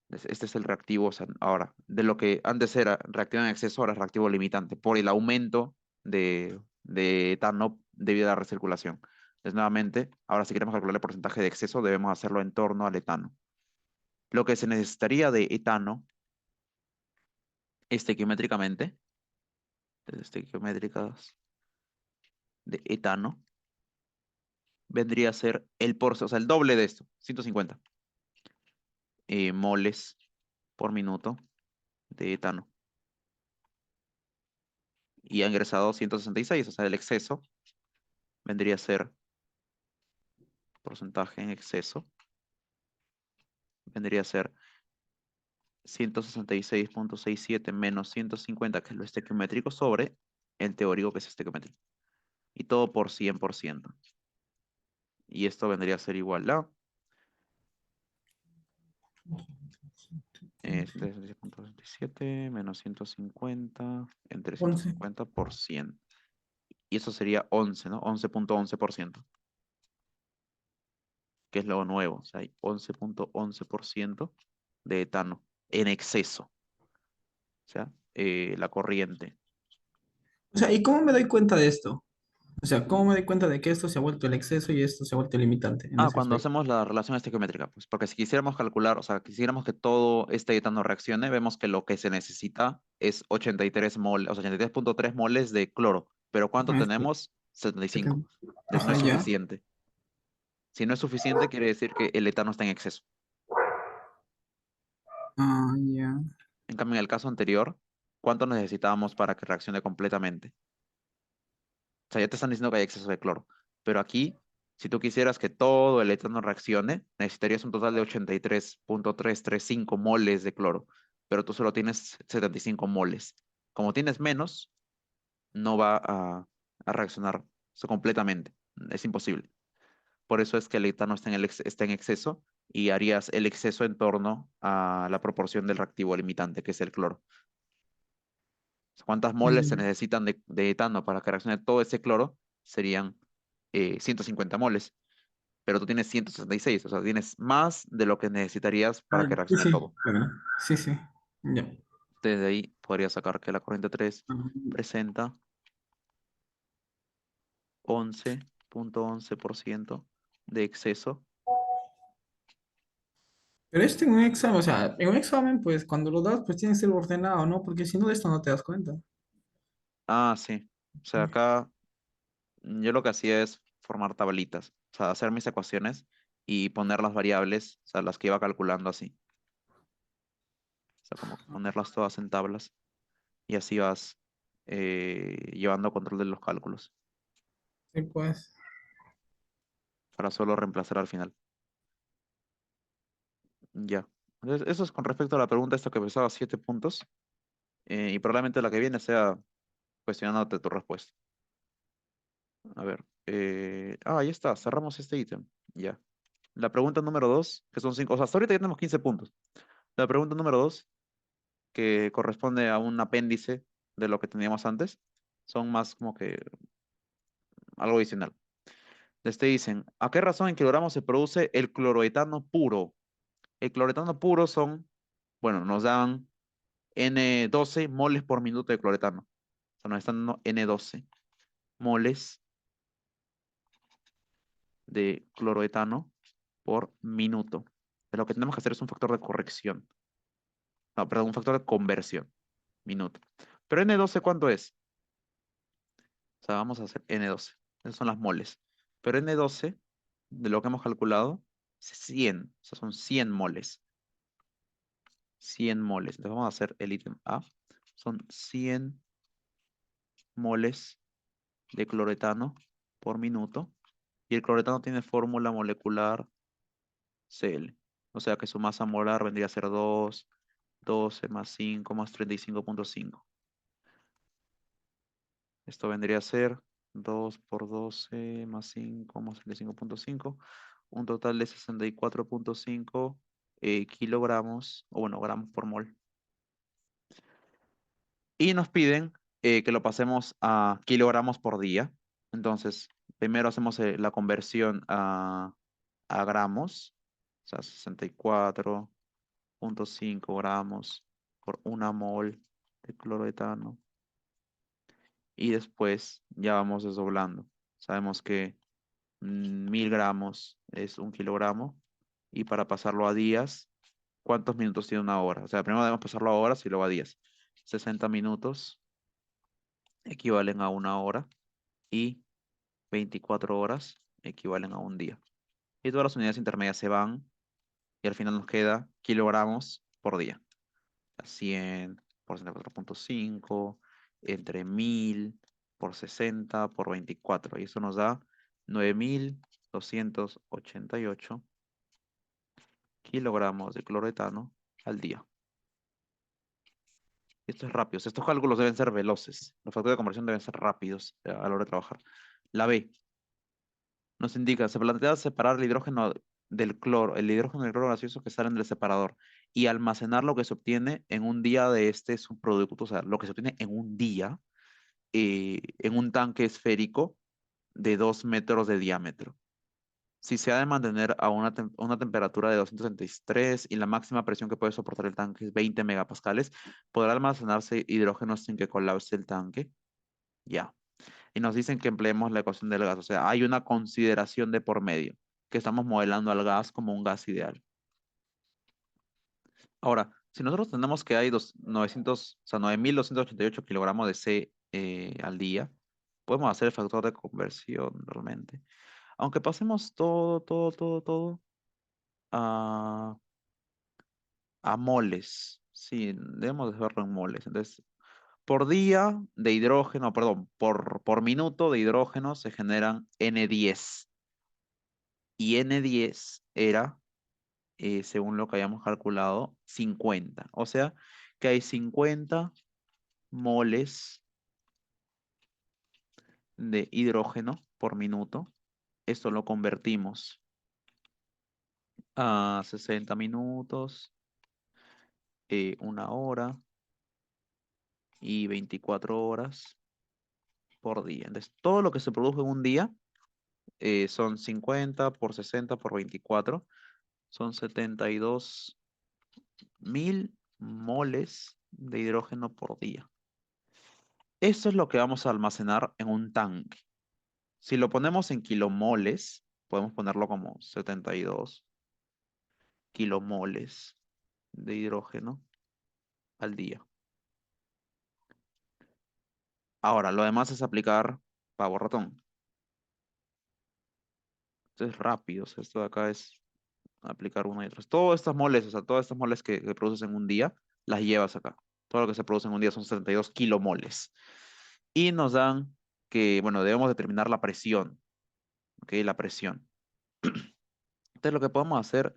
Este es el reactivo, o sea, ahora, de lo que antes era reactivo en exceso, ahora es reactivo limitante, por el aumento de etano debido a la recirculación. Entonces, nuevamente, ahora si queremos calcular el porcentaje de exceso, debemos hacerlo en torno al etano. Lo que se necesitaría de etano estequiométricamente, estequiométricas de etano, vendría a ser el o sea, el doble de esto, 150 moles por minuto de etano. Y ha ingresado 166, o sea, el exceso vendría a ser porcentaje en exceso, vendría a ser 166.67 menos 150, que es lo estequiométrico, sobre el teórico, que es estequiométrico. Y todo por 100%. Y esto vendría a ser igual a Este es 10,27 menos 150 entre 11. 150 por 100. Y eso sería 11, ¿no? 11,11%, que es lo nuevo. O sea, hay 11,11% de etano en exceso. O sea, la corriente. O sea, ¿y cómo me doy cuenta de esto? O sea, ¿cómo me doy cuenta de que esto se ha vuelto el exceso y esto se ha vuelto el limitante en Ah, ese cuando aspecto? hacemos la relación estequiométrica, pues porque si quisiéramos calcular, o sea, quisiéramos que todo este etano reaccione, vemos que lo que se necesita es 83 moles, o sea, 83,3 moles de cloro. Pero ¿cuánto Ajá, tenemos? 75. 70. Entonces no Ajá, es ya. suficiente. Si no es suficiente, quiere decir que el etano está en exceso. Ah, ya. En cambio, en el caso anterior, ¿cuánto necesitábamos para que reaccione completamente? O sea, ya te están diciendo que hay exceso de cloro. Pero aquí, si tú quisieras que todo el etano reaccione, necesitarías un total de 83,335 moles de cloro. Pero tú solo tienes 75 moles. Como tienes menos, no va a reaccionar eso completamente. Es imposible. Por eso es que el etano está está en exceso y harías el exceso en torno a la proporción del reactivo limitante, que es el cloro. ¿Cuántas moles se Mm. necesitan de etano para que reaccione todo ese cloro? Serían 150 moles, pero tú tienes 166, o sea, tienes más de lo que necesitarías para Ah, que sí, reaccione sí, todo. claro. Sí, sí. Ya. Desde ahí podrías sacar que la corriente 3 Ah, presenta 11,11% de exceso. pero esto en un examen, o sea, en un examen, pues cuando lo das, pues tiene que ser ordenado, ¿no? Porque si no, de esto no te das cuenta. Ah, sí. O sea, acá yo lo que hacía es formar tablitas, o sea, hacer mis ecuaciones y poner las variables, o sea, las que iba calculando así. O sea, como que ponerlas todas en tablas y así vas llevando control de los cálculos Sí, pues. para solo reemplazar al final. Ya. Entonces, eso es con respecto a la pregunta esta que pesaba 7 puntos y probablemente la que viene sea cuestionándote tu respuesta. A ver. Ahí está, cerramos este ítem. Ya. La pregunta número 2 que son 5, o sea, hasta ahorita ya tenemos 15 puntos. La pregunta número 2 que corresponde a un apéndice de lo que teníamos antes, son más como que algo adicional. Te dicen, ¿a qué razón en kilogramos se produce el cloroetano puro? El cloroetano puro son, bueno, nos dan N12 moles por minuto de cloretano. O sea, nos están dando N12 moles de cloroetano por minuto. Pero lo que tenemos que hacer es un factor de corrección. No, perdón, un factor de conversión. Minuto. Pero N12, ¿cuánto es? O sea, vamos a hacer N12. Esas son las moles. Pero N12, de lo que hemos calculado, es 100. O sea, son 100 moles. 100 moles. Entonces vamos a hacer el ítem A. Son 100 moles de cloretano por minuto. Y el cloretano tiene fórmula molecular Cl. O sea que su masa molar vendría a ser 2, 12 más 5 más 35,5. Esto vendría a ser 2 por 12 más 5 más 35,5. Un total de 64,5 kilogramos, o bueno, gramos por mol. Y nos piden que lo pasemos a kilogramos por día. Entonces, primero hacemos la conversión a gramos, o sea, 64,5 gramos por una mol de cloroetano. Y después ya vamos desdoblando. Sabemos que 1.000 gramos es 1 kilogramo. Y para pasarlo a días, ¿cuántos minutos tiene una hora? O sea, primero debemos pasarlo a horas y luego a días. 60 minutos equivalen a una hora y 24 horas equivalen a un día. Y todas las unidades intermedias se van y al final nos queda kilogramos por día. 100 por 64,5 entre 1.000 por 60 por 24. Y eso nos da 9.288 kilogramos de cloretano al día. Esto es rápido. Estos cálculos deben ser veloces. Los factores de conversión deben ser rápidos a la hora de trabajar. La B nos indica, se plantea separar el hidrógeno del cloro, el hidrógeno y el cloro gaseoso que salen del separador y almacenar lo que se obtiene en un día de este subproducto, o sea, lo que se obtiene en un día en un tanque esférico de 2 metros de diámetro. Si se ha de mantener a una temperatura de 233 y la máxima presión que puede soportar el tanque es 20 megapascales, podrá almacenarse hidrógeno sin que colapse el tanque. Ya. Y nos dicen que empleemos la ecuación del gas, o sea, hay una consideración de por medio, que estamos modelando al gas como un gas ideal. Ahora, si nosotros tenemos que hay 900, o sea, 9.288 kilogramos de C al día, podemos hacer el factor de conversión realmente. Aunque pasemos todo a, a moles. Sí, debemos de verlo en moles. Entonces, por día de hidrógeno, perdón, por minuto de hidrógeno se generan N10. Y N10 era, según lo que habíamos calculado, 50. O sea, que hay 50 moles de hidrógeno por minuto. Esto lo convertimos a 60 minutos, 1 hora y 24 horas por día. Entonces, todo lo que se produce en un día son 50 por 60 por 24, son 72.000 moles de hidrógeno por día. Esto es lo que vamos a almacenar en un tanque. Si lo ponemos en kilomoles, podemos ponerlo como 72 kilomoles de hidrógeno al día. Ahora, lo demás es aplicar pavo ratón. Esto es rápido, o sea, esto de acá es aplicar una y otra. Todas estas moles, o sea, todas estas moles que produces en un día, las llevas acá. Todo lo que se produce en un día son 72 kilomoles. Y nos dan que, bueno, debemos determinar la presión, ¿ok? La presión. Entonces, lo que podemos hacer,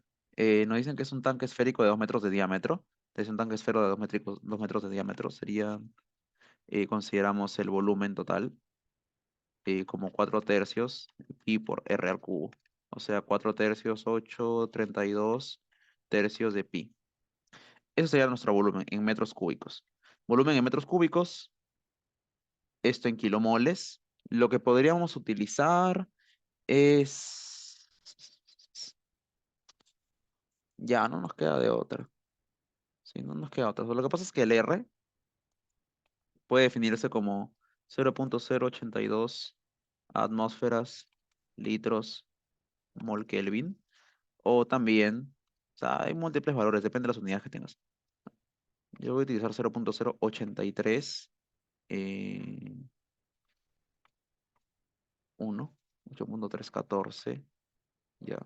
nos dicen que es un tanque esférico de 2 metros de diámetro. Entonces, un tanque esférico de 2 metros de diámetro sería, consideramos el volumen total como 4 tercios pi por r al cubo. O sea, 4 tercios, 8,32 tercios de pi. Eso sería nuestro volumen en metros cúbicos. Volumen en metros cúbicos, esto en kilomoles. Lo que podríamos utilizar es... Ya, no nos queda de otra. Sí, no nos queda otra. Lo que pasa es que el R puede definirse como 0,082 atmósferas, litros, mol Kelvin. O también, o sea, hay múltiples valores, depende de las unidades que tengas. Yo voy a utilizar 0,083, 1, 8,314, ya.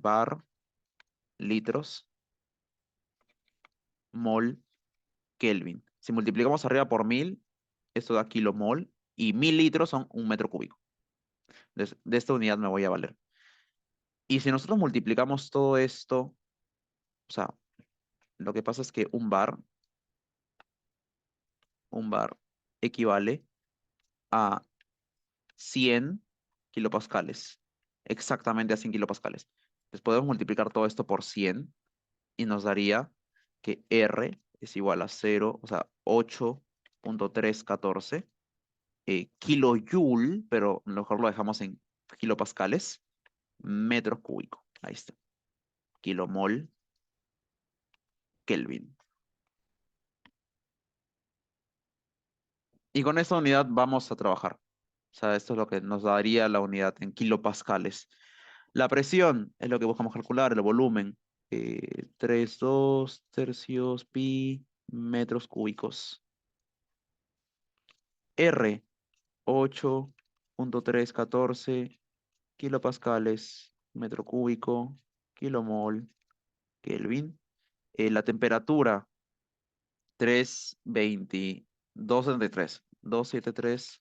Bar, litros, mol, Kelvin. Si multiplicamos arriba por 1000, esto da kilomol y 1000 litros son 1 metro cúbico. De esta unidad me voy a valer. Y si nosotros multiplicamos todo esto, o sea, lo que pasa es que un bar equivale a 100 kilopascales, exactamente a 100 kilopascales. Entonces podemos multiplicar todo esto por 100 y nos daría que R es igual a 0, o sea, 8,314 kilojoule, pero mejor lo dejamos en kilopascales, metros cúbicos. Ahí está. Kilomol Kelvin. Y con esta unidad vamos a trabajar. O sea, esto es lo que nos daría la unidad en kilopascales. La presión es lo que buscamos calcular, el volumen. 3,2 tercios pi metros cúbicos. R, 8,314 kilopascales, metro cúbico, kilomol, Kelvin. La temperatura, 3,2273, 273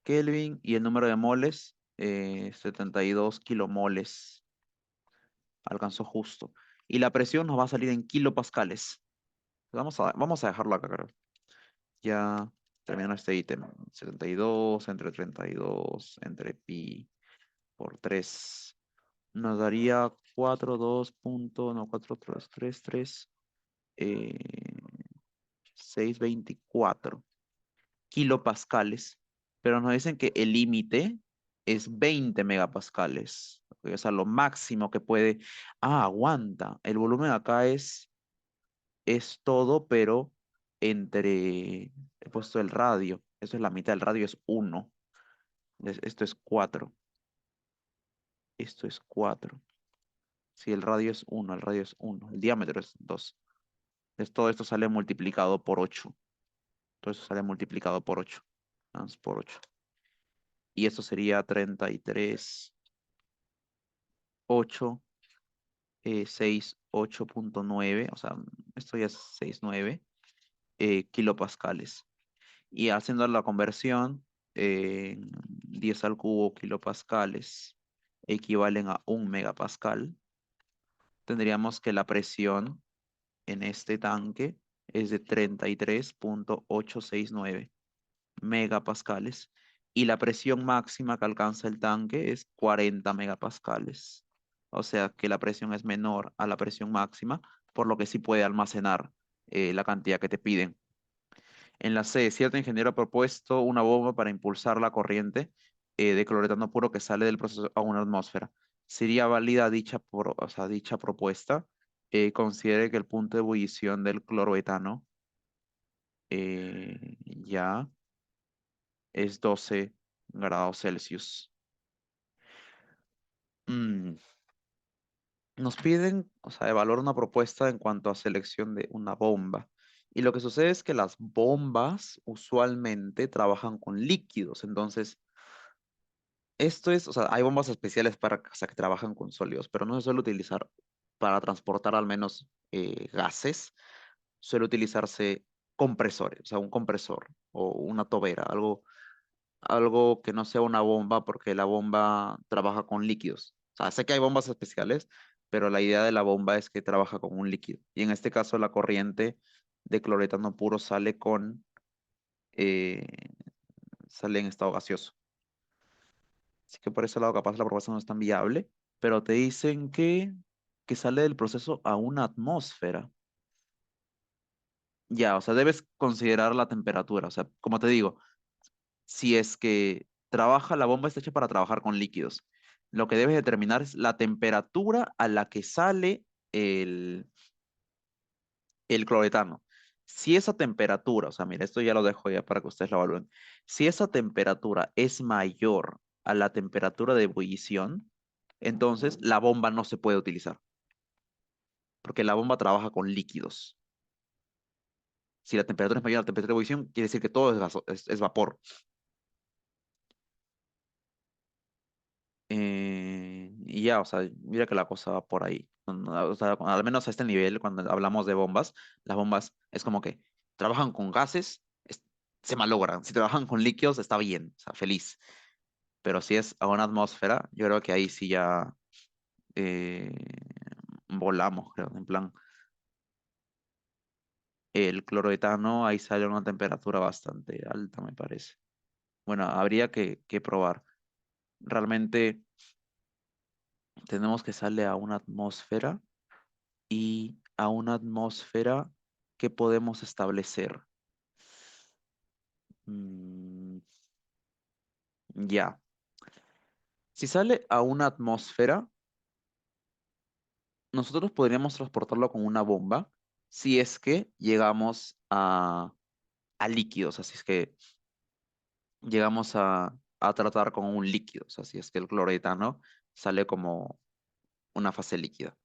Kelvin. Y el número de moles, 72 kilomoles. Alcanzó justo. Y la presión nos va a salir en kilopascales. Vamos a dejarlo acá, creo. Ya terminó este ítem. 72 entre 32 entre pi. por 3 nos daría 4 2 punto, no, 4 3 3 3 eh, 624 kilopascales, pero nos dicen que el límite es 20 megapascales, o sea, lo máximo que puede. Ah, aguanta, el volumen acá es todo, pero entre, he puesto el radio, eso es la mitad, el radio es 1, esto es 4, esto es 4. Si el radio es 1, el radio es 1, el diámetro es 2. Entonces todo esto sale multiplicado por 8. Todo eso sale multiplicado por 8. Vamos por 8. Y eso sería 33, 8, 6, 8.9. O sea, esto ya es 6,9 kilopascales. Y haciendo la conversión, 10 al cubo kilopascales equivalen a 1 megapascal. Tendríamos que la presión en este tanque es de 33.869 megapascales y la presión máxima que alcanza el tanque es 40 megapascales. O sea que la presión es menor a la presión máxima, por lo que sí puede almacenar la cantidad que te piden. En la C, cierto ingeniero ha propuesto una bomba para impulsar la corriente de cloretano puro que sale del proceso a una atmósfera. ¿Sería válida o sea, dicha propuesta? Considere que el punto de ebullición del cloroetano ya es 12 grados Celsius. Mm, Nos piden, o sea, evaluar una propuesta en cuanto a selección de una bomba. Y lo que sucede es que las bombas usualmente trabajan con líquidos. Entonces, esto es, o sea, hay bombas especiales para, o sea, que trabajan con sólidos, pero no se suele utilizar para transportar al menos gases. Suele utilizarse compresores, o sea, un compresor o una tobera, algo que no sea una bomba porque la bomba trabaja con líquidos. O sea, sé que hay bombas especiales, pero la idea de la bomba es que trabaja con un líquido. Y en este caso la corriente de cloretano puro eh, sale en estado gaseoso. Así que por ese lado capaz la propuesta no es tan viable, pero te dicen que sale del proceso a una atmósfera. Ya, o sea, debes considerar la temperatura. O sea, como te digo, si es que trabaja, la bomba está hecha para trabajar con líquidos. Lo que debes determinar es la temperatura a la que sale el, el cloretano. Si esa temperatura, o sea, mira, esto ya lo dejo ya para que ustedes lo evalúen. Si esa temperatura es mayor a la temperatura de ebullición, entonces la bomba no se puede utilizar, porque la bomba trabaja con líquidos. Si la temperatura es mayor a la temperatura de ebullición, quiere decir que todo es vapor. Y ya, o sea, mira que la cosa va por ahí. O sea, al menos a este nivel, cuando hablamos de bombas, las bombas es como que trabajan con gases, se malogran. Si trabajan con líquidos, está bien, o sea, feliz. Pero si es a una atmósfera, yo creo que ahí sí ya eh, volamos, creo. En plan, el cloroetano ahí sale a una temperatura bastante alta, me parece. Bueno, habría que probar. Realmente tenemos que sale a una atmósfera y a una atmósfera que podemos establecer. Mm, ya. Si sale a una atmósfera, nosotros podríamos transportarlo con una bomba si es que llegamos a líquidos, así es que llegamos a tratar con un líquido, o sea, si es que el cloretano sale como una fase líquida.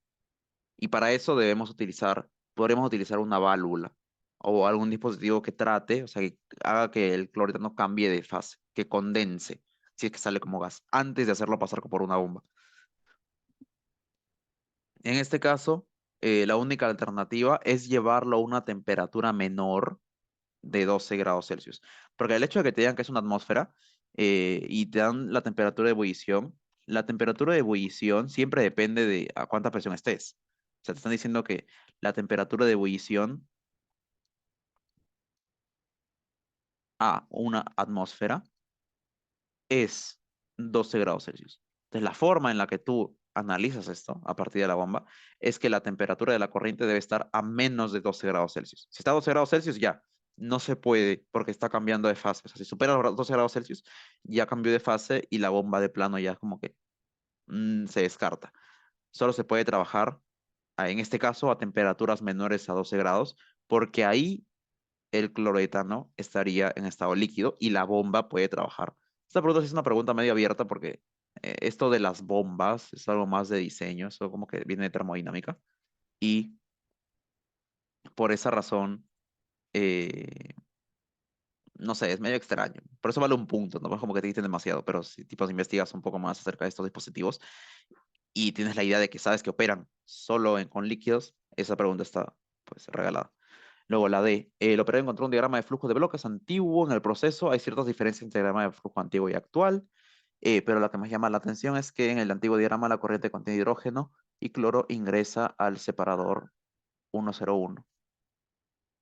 Y para eso podremos utilizar una válvula o algún dispositivo que trate, o sea, que haga que el cloretano cambie de fase, que condense, si es que sale como gas, antes de hacerlo pasar por una bomba. En este caso, la única alternativa es llevarlo a una temperatura menor de 12 grados Celsius. Porque el hecho de que te digan que es una atmósfera y te dan la temperatura de ebullición siempre depende de a cuánta presión estés. O sea, te están diciendo que la temperatura de ebullición a una atmósfera es 12 grados Celsius. Entonces, la forma en la que tú analizas esto a partir de la bomba es que la temperatura de la corriente debe estar a menos de 12 grados Celsius. Si está a 12 grados Celsius, ya no se puede porque está cambiando de fase. O sea, si supera los 12 grados Celsius, ya cambió de fase y la bomba de plano ya como que se descarta. Solo se puede trabajar, en este caso, a temperaturas menores a 12 grados, porque ahí el cloroetano estaría en estado líquido y la bomba puede trabajar. Esta pregunta sí es una pregunta medio abierta porque esto de las bombas es algo más de diseño, eso como que viene de termodinámica y por esa razón, eh, no sé, es medio extraño. Por eso vale un punto, no es como que te dicen demasiado, pero si tipo investigas un poco más acerca de estos dispositivos y tienes la idea de que sabes que operan solo con líquidos, esa pregunta está pues regalada. Luego la D, el operador encontró un diagrama de flujo de bloques antiguo en el proceso. Hay ciertas diferencias entre el diagrama de flujo antiguo y actual, pero lo que más llama la atención es que en el antiguo diagrama la corriente contiene hidrógeno y cloro ingresa al separador 101.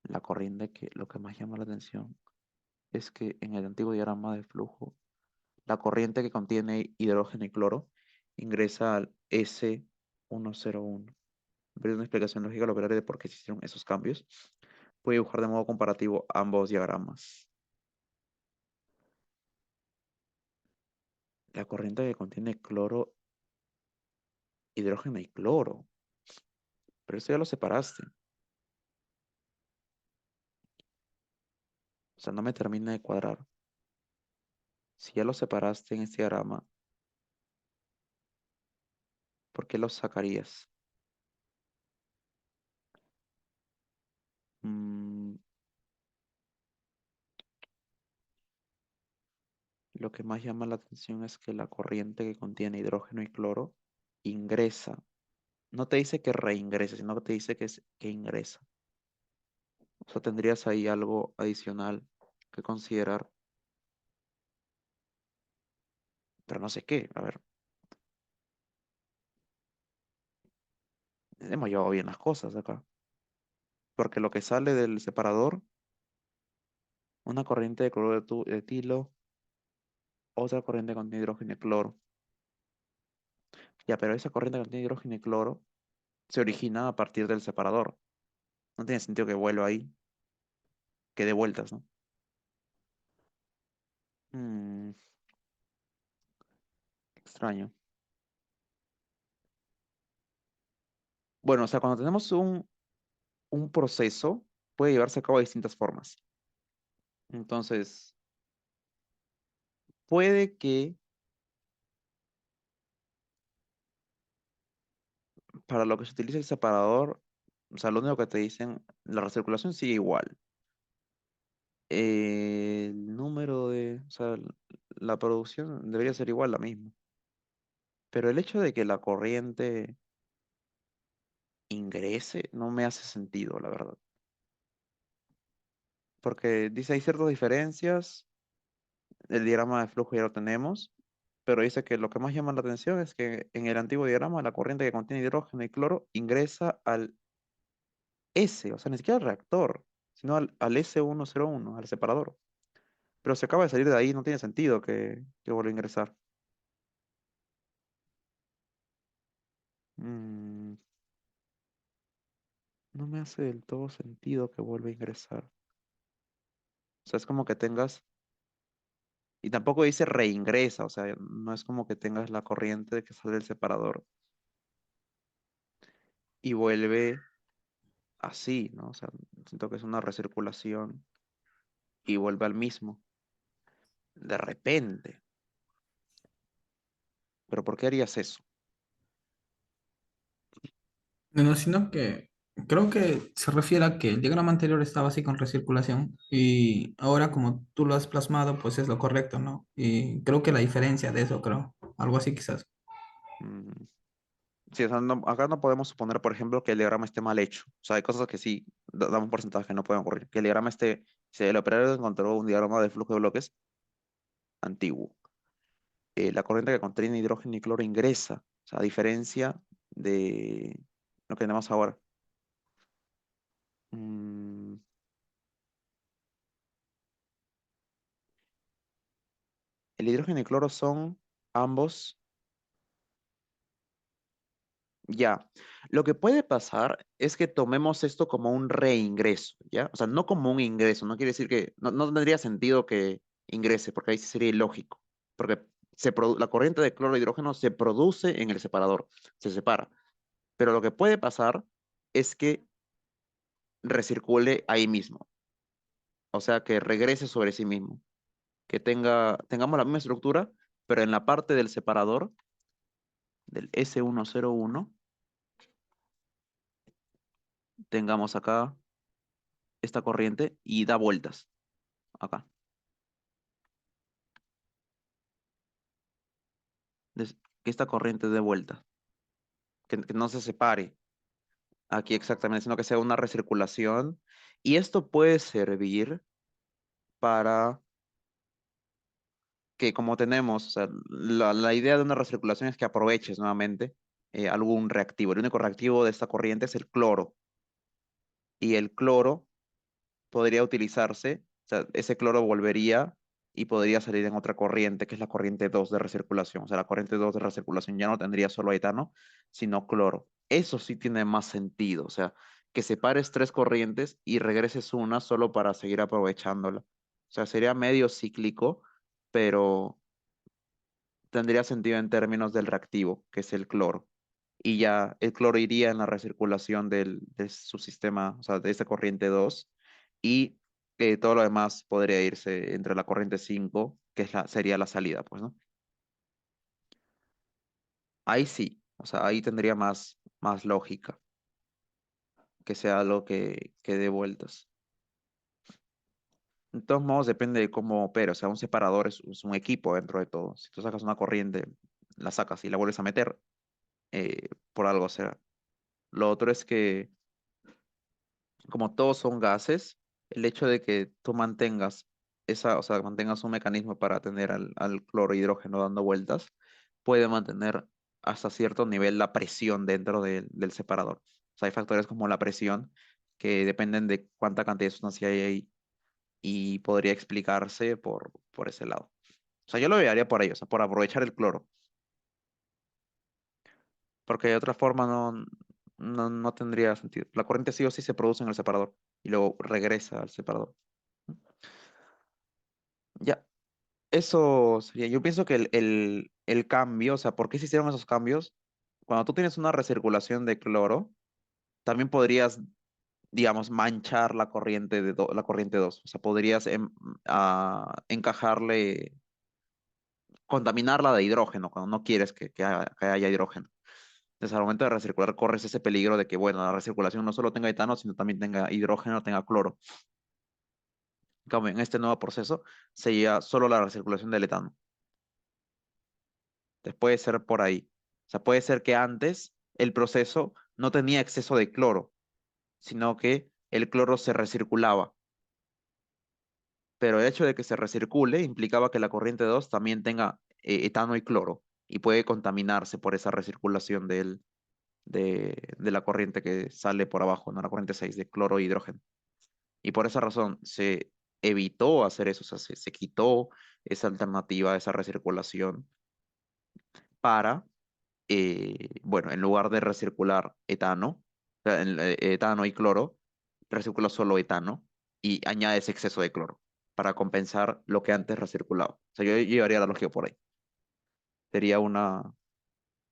La corriente que lo que más llama la atención es que en el antiguo diagrama de flujo la corriente que contiene hidrógeno y cloro ingresa al S101. Pero una explicación lógica lo veré de por qué se hicieron esos cambios. Voy a dibujar de modo comparativo ambos diagramas. La corriente que contiene cloro, hidrógeno y cloro. Pero eso ya lo separaste. O sea, no me termina de cuadrar. Si ya lo separaste en este diagrama, ¿por qué lo sacarías? Mm, lo que más llama la atención es que la corriente que contiene hidrógeno y cloro ingresa. No te dice que reingrese, sino que te dice que ingresa. O sea, tendrías ahí algo adicional que considerar, pero no sé qué. A ver, hemos llevado bien las cosas acá. Porque lo que sale del separador, una corriente de cloruro de etilo, otra corriente con hidrógeno y cloro. Ya, pero esa corriente con hidrógeno y cloro se origina a partir del separador. No tiene sentido que vuelva ahí, que dé vueltas, ¿no? Mm, extraño. Bueno, o sea, cuando tenemos un proceso, puede llevarse a cabo de distintas formas. Entonces, puede que para lo que se utilice el separador, o sea, lo único que te dicen, la recirculación sigue igual. El número de, o sea, la producción debería ser igual la misma. Pero el hecho de que la corriente ingrese no me hace sentido, la verdad. Porque dice hay ciertas diferencias, el diagrama de flujo ya lo tenemos, pero dice que lo que más llama la atención es que en el antiguo diagrama la corriente que contiene hidrógeno y cloro ingresa al S, o sea, ni siquiera al reactor, sino al S101, al separador. Pero se acaba de salir de ahí, no tiene sentido que vuelva a ingresar. Mm, no me hace del todo sentido que vuelva a ingresar. O sea, es como que tengas, y tampoco dice reingresa, o sea, no es como que tengas la corriente que sale del separador y vuelve así, ¿no? O sea, siento que es una recirculación y vuelve al mismo, de repente. Pero ¿por qué harías eso? No, sino que creo que se refiere a que el diagrama anterior estaba así con recirculación y ahora como tú lo has plasmado, pues es lo correcto, ¿no? Y creo que la diferencia de eso, creo, algo así quizás. Mm, sí, o sea, acá no podemos suponer, por ejemplo, que el diagrama esté mal hecho. O sea, hay cosas que sí, damos por sentadas que no pueden ocurrir. Que el diagrama esté, si el operario encontró un diagrama de flujo de bloques antiguo, la corriente que contiene hidrógeno y cloro ingresa, o sea, a diferencia de lo que tenemos ahora. Mm, el hidrógeno y cloro son ambos. Ya, lo que puede pasar es que tomemos esto como un reingreso, ¿ya? O sea, no como un ingreso, no quiere decir que, no tendría sentido que ingrese, porque ahí sí sería ilógico, porque la corriente de cloro e hidrógeno se produce en el separador, se separa, pero lo que puede pasar es que recircule ahí mismo, o sea, que regrese sobre sí mismo, que tengamos la misma estructura, pero en la parte del separador, del S101, tengamos acá esta corriente y da vueltas acá. Que esta corriente dé vueltas, que no se separe aquí exactamente, sino que sea una recirculación. Y esto puede servir para que como tenemos, o sea, la idea de una recirculación es que aproveches nuevamente algún reactivo. El único reactivo de esta corriente es el cloro. Y el cloro podría utilizarse, o sea, ese cloro volvería y podría salir en otra corriente, que es la corriente 2 de recirculación. O sea, la corriente 2 de recirculación ya no tendría solo etano, sino cloro. Eso sí tiene más sentido, o sea, que separes tres corrientes y regreses una solo para seguir aprovechándola. O sea, sería medio cíclico, pero tendría sentido en términos del reactivo, que es el cloro. Y ya el cloro iría en la recirculación de su sistema, o sea, de esta corriente 2 y todo lo demás podría irse entre la corriente 5 que es sería la salida, pues, ¿no? Ahí sí, o sea, ahí tendría más lógica que sea algo que dé vueltas. De todos modos, depende de cómo opera, o sea, un separador es un equipo dentro de todo. Si tú sacas una corriente, la sacas y la vuelves a meter, por algo será. Lo otro es que como todos son gases, el hecho de que tú mantengas o sea, mantengas un mecanismo para tener al cloro e hidrógeno dando vueltas, puede mantener hasta cierto nivel la presión dentro del separador. O sea, hay factores como la presión que dependen de cuánta cantidad de sustancia hay ahí y podría explicarse por ese lado. O sea, yo lo vería por ahí, o sea, por aprovechar el cloro, porque de otra forma no tendría sentido. La corriente sí o sí se produce en el separador y luego regresa al separador. Ya, eso sería. Yo pienso que el cambio, o sea, ¿por qué se hicieron esos cambios? Cuando tú tienes una recirculación de cloro, también podrías, digamos, manchar la corriente 2. O sea, podrías encajarle, contaminarla de hidrógeno cuando no quieres que haya hidrógeno. Entonces, al momento de recircular, corres ese peligro de que, bueno, la recirculación no solo tenga etano, sino también tenga hidrógeno, tenga cloro. En cambio, en este nuevo proceso sería solo la recirculación del etano. Entonces puede ser por ahí. O sea, puede ser que antes el proceso no tenía exceso de cloro, sino que el cloro se recirculaba. Pero el hecho de que se recircule implicaba que la corriente 2 también tenga etano y cloro y puede contaminarse por esa recirculación de la corriente que sale por abajo, no la corriente 6 de cloro e hidrógeno. Y por esa razón se evitó hacer eso, o sea, se quitó esa alternativa, esa recirculación para bueno, en lugar de recircular etano, o sea, etano y cloro, recircula solo etano y añade ese exceso de cloro para compensar lo que antes recirculaba. O sea, yo llevaría la lógica por ahí. Sería una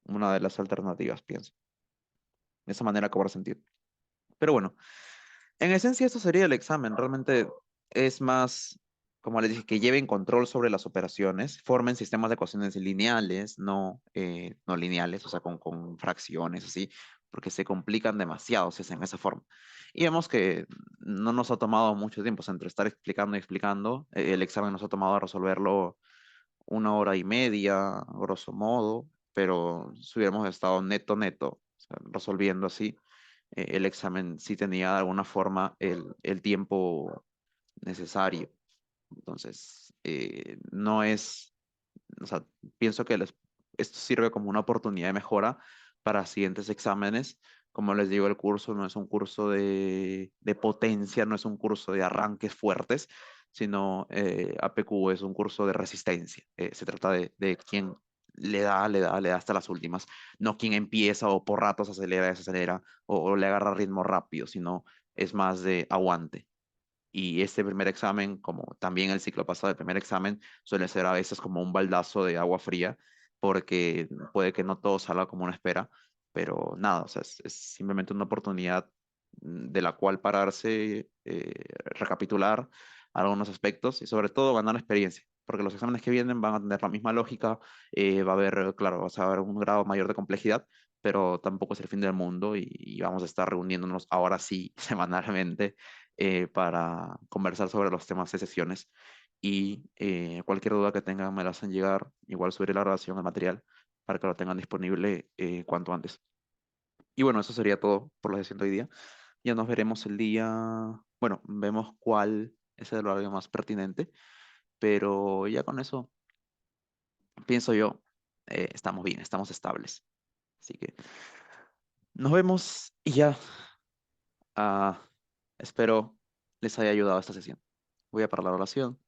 de las alternativas, pienso. De esa manera cobra sentido. Pero bueno, en esencia esto sería el examen. Realmente es más, como les dije, que lleven control sobre las operaciones, formen sistemas de ecuaciones lineales, no lineales, o sea, con fracciones, así, porque se complican demasiado si hacen esa forma. Y vemos que no nos ha tomado mucho tiempo, o sea, entre estar explicando y explicando, el examen nos ha tomado resolverlo 1 hora y media, grosso modo, pero si hubiéramos estado neto, o sea, resolviendo así, el examen sí tenía de alguna forma el tiempo necesario. Entonces, no es, o sea, pienso que esto sirve como una oportunidad de mejora para siguientes exámenes. Como les digo, el curso no es un curso de potencia, no es un curso de arranques fuertes, sino APQ es un curso de resistencia. Se trata de quién le da hasta las últimas. No quien empieza o por ratos acelera, desacelera o le agarra ritmo rápido, sino es más de aguante. Y este primer examen, como también el ciclo pasado del primer examen, suele ser a veces como un baldazo de agua fría, porque puede que no todo salga como uno espera, pero nada, o sea, es simplemente una oportunidad de la cual pararse, recapitular algunos aspectos y sobre todo ganar experiencia, porque los exámenes que vienen van a tener la misma lógica, va a haber, claro, va a haber un grado mayor de complejidad, pero tampoco es el fin del mundo y vamos a estar reuniéndonos ahora sí semanalmente para conversar sobre los temas de sesiones. Y cualquier duda que tengan me la hacen llegar. Igual subiré la grabación, el material, para que lo tengan disponible cuanto antes. Y bueno, eso sería todo por la sesión de hoy día. Ya nos veremos el día, bueno, vemos cuál es el horario más pertinente, pero ya con eso, pienso yo, estamos bien, estamos estables. Así que nos vemos y ya, ah, espero les haya ayudado esta sesión. Voy a parar la oración.